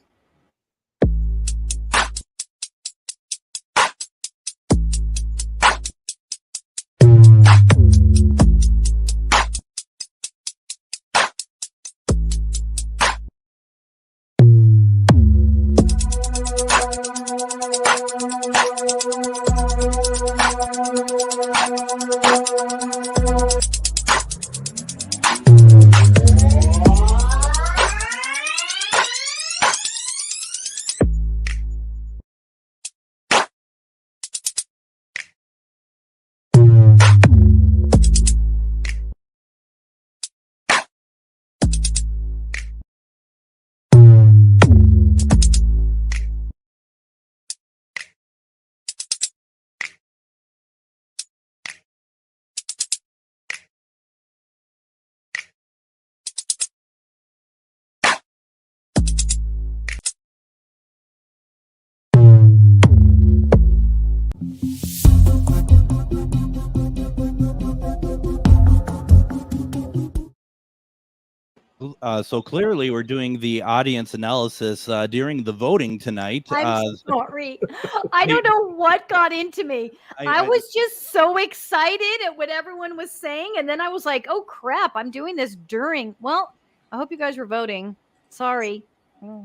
So clearly we're doing the audience analysis during the voting tonight. I'm sorry. I don't know what got into me. I was just so excited at what everyone was saying. And then I was like, oh, crap, I'm doing this during. Well, I hope you guys were voting. Sorry. Sorry.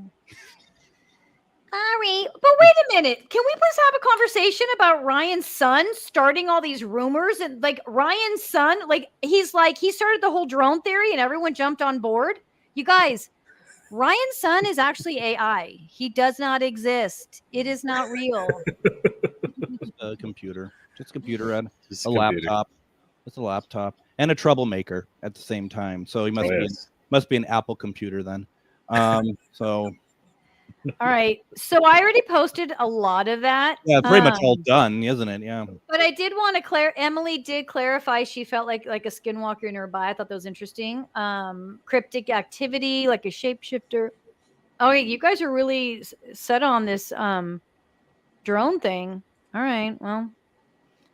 But wait a minute. Can we please have a conversation about Ryan's son starting all these rumors? And like Ryan's son, he started the whole drone theory and everyone jumped on board. You guys, Ryan's son is actually AI. He does not exist. It is not real. A computer. Just computer and a laptop. It's a laptop and a troublemaker at the same time. So he must be an Apple computer then. So all right. So I already posted a lot of that. Yeah, pretty much all done, isn't it? Yeah. But I did want to Emily did clarify she felt like a skinwalker nearby. I thought that was interesting. Cryptic activity, like a shapeshifter. Oh, you guys are really set on this drone thing. All right. Well,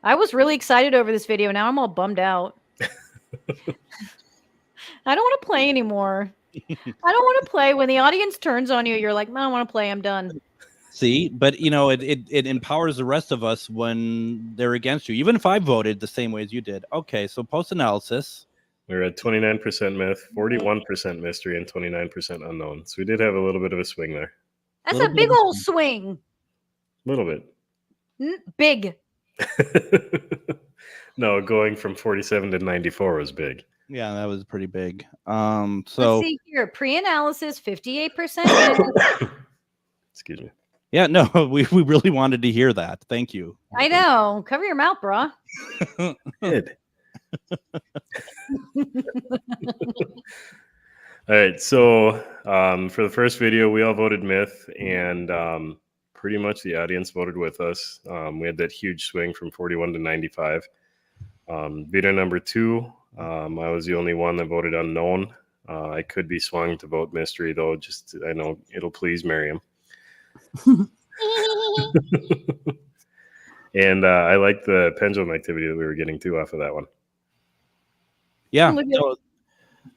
I was really excited over this video. Now I'm all bummed out. I don't want to play anymore. I don't want to play. When the audience turns on you, you're like, no, I don't want to play. I'm done. See, but you know, it empowers the rest of us when they're against you. Even if I voted the same way as you did. Okay, so post analysis. We're at 29% myth, 41% mystery, and 29% unknown. So we did have a little bit of a swing there. That's a big old swing. A little bit. Big. No, going from 47 to 94 was big. Yeah, that was pretty big. Let's So see here. Pre-analysis, 58%. Excuse me. yeah, no, we really wanted to hear that. Thank you. I know. Cover your mouth, brah. Good. All right, so for the first video, we all voted myth, and pretty much the audience voted with us. We had that huge swing from 41 to 95. Video number 2, I was the only one that voted unknown. I could be swung to vote mystery, though. Just I know it'll please Miriam. And I like the pendulum activity that we were getting too off of that one. Yeah. So,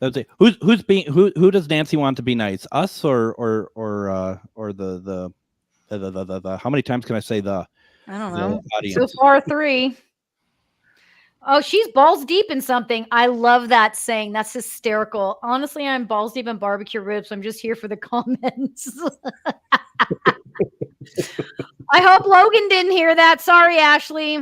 that's it. Who does Nancy want to be nice? Us or the how many times can I say the? I don't know. Audience? So far 3. Oh, she's balls deep in something. I love that saying. That's hysterical. Honestly, I'm balls deep in barbecue ribs. I'm just here for the comments. I hope Logan didn't hear that. Sorry, Ashley.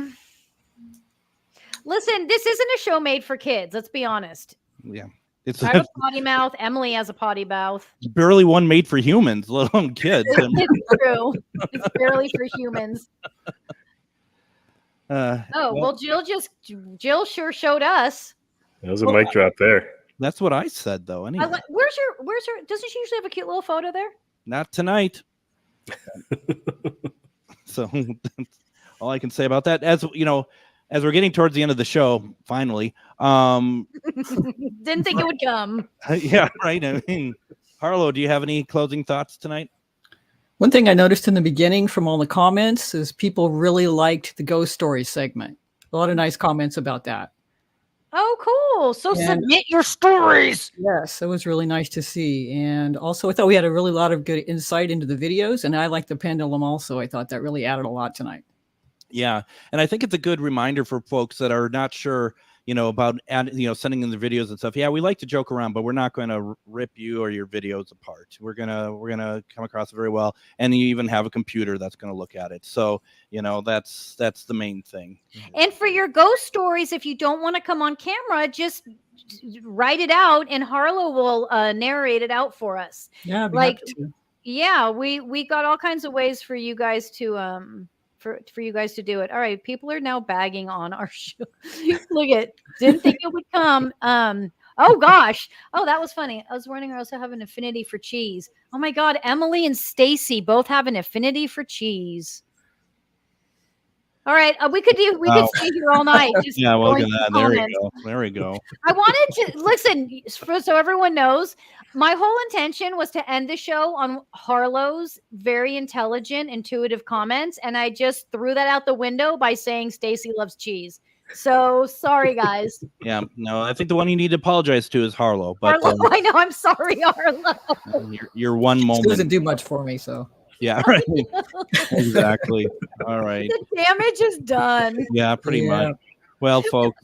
Listen, this isn't a show made for kids. Let's be honest. Yeah. It's I have a potty mouth. Emily has a potty mouth. barely one made for humans, let alone kids. It's true. It's barely for humans. Well, Jill sure showed us. That was a mic drop there. That's what I said, though. Anyway, where's her? Doesn't she usually have a cute little photo there? not tonight. So that's all I can say about that. As you know, as we're getting towards the end of the show, finally, didn't think it would come. Yeah, right. I mean, Harlow, do you have any closing thoughts tonight? One thing I noticed in the beginning from all the comments is people really liked the ghost story segment. A lot of nice comments about that. Oh, cool. So submit your stories. Yes, it was really nice to see. And also I thought we had a really lot of good insight into the videos, and I like the pendulum also. I thought that really added a lot tonight. Yeah. And I think it's a good reminder for folks that are not sure, about, sending in the videos and stuff. Yeah, we like to joke around, but we're not going to rip you or your videos apart. We're going to come across it very well. And you even have a computer that's going to look at it. So, that's the main thing. And for your ghost stories, if you don't want to come on camera, just write it out and Harlow will narrate it out for us. Yeah, I'd be happy to. Yeah, we got all kinds of ways for you guys to for you guys to do it. All right, people are now bagging on our show. Look at, didn't think it would come. Oh gosh. Oh, that was funny. I was wondering, I also have an affinity for cheese. Oh my God, Emily and Stacy both have an affinity for cheese. All right, we could stay here all night. Just yeah, well, look at that. There comments. we go. There we go. I wanted to listen so everyone knows. My whole intention was to end the show on Harlow's very intelligent, intuitive comments, and I just threw that out the window by saying Stacy loves cheese. So sorry, guys. Yeah, no, I think the one you need to apologize to is Harlow. But Harlow, I know, I'm sorry, Harlow. Your one moment She doesn't do much for me, so. Yeah, right. Exactly. All right. The damage is done. Yeah, pretty much. Well, folks,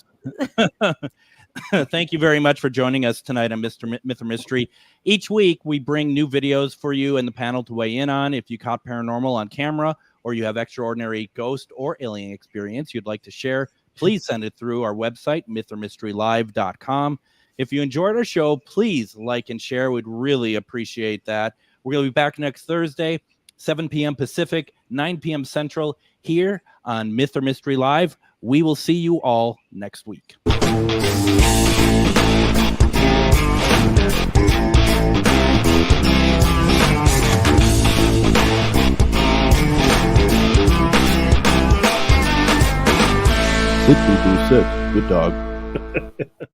thank you very much for joining us tonight on Mr. Myth or Mystery. Each week, we bring new videos for you and the panel to weigh in on. If you caught paranormal on camera or you have extraordinary ghost or alien experience you'd like to share, please send it through our website, mythormysterylive.com. If you enjoyed our show, please like and share. We'd really appreciate that. We're going to be back next Thursday, 7 p.m. Pacific, 9 p.m. Central, here on Myth or Mystery Live. We will see you all next week. Good dog.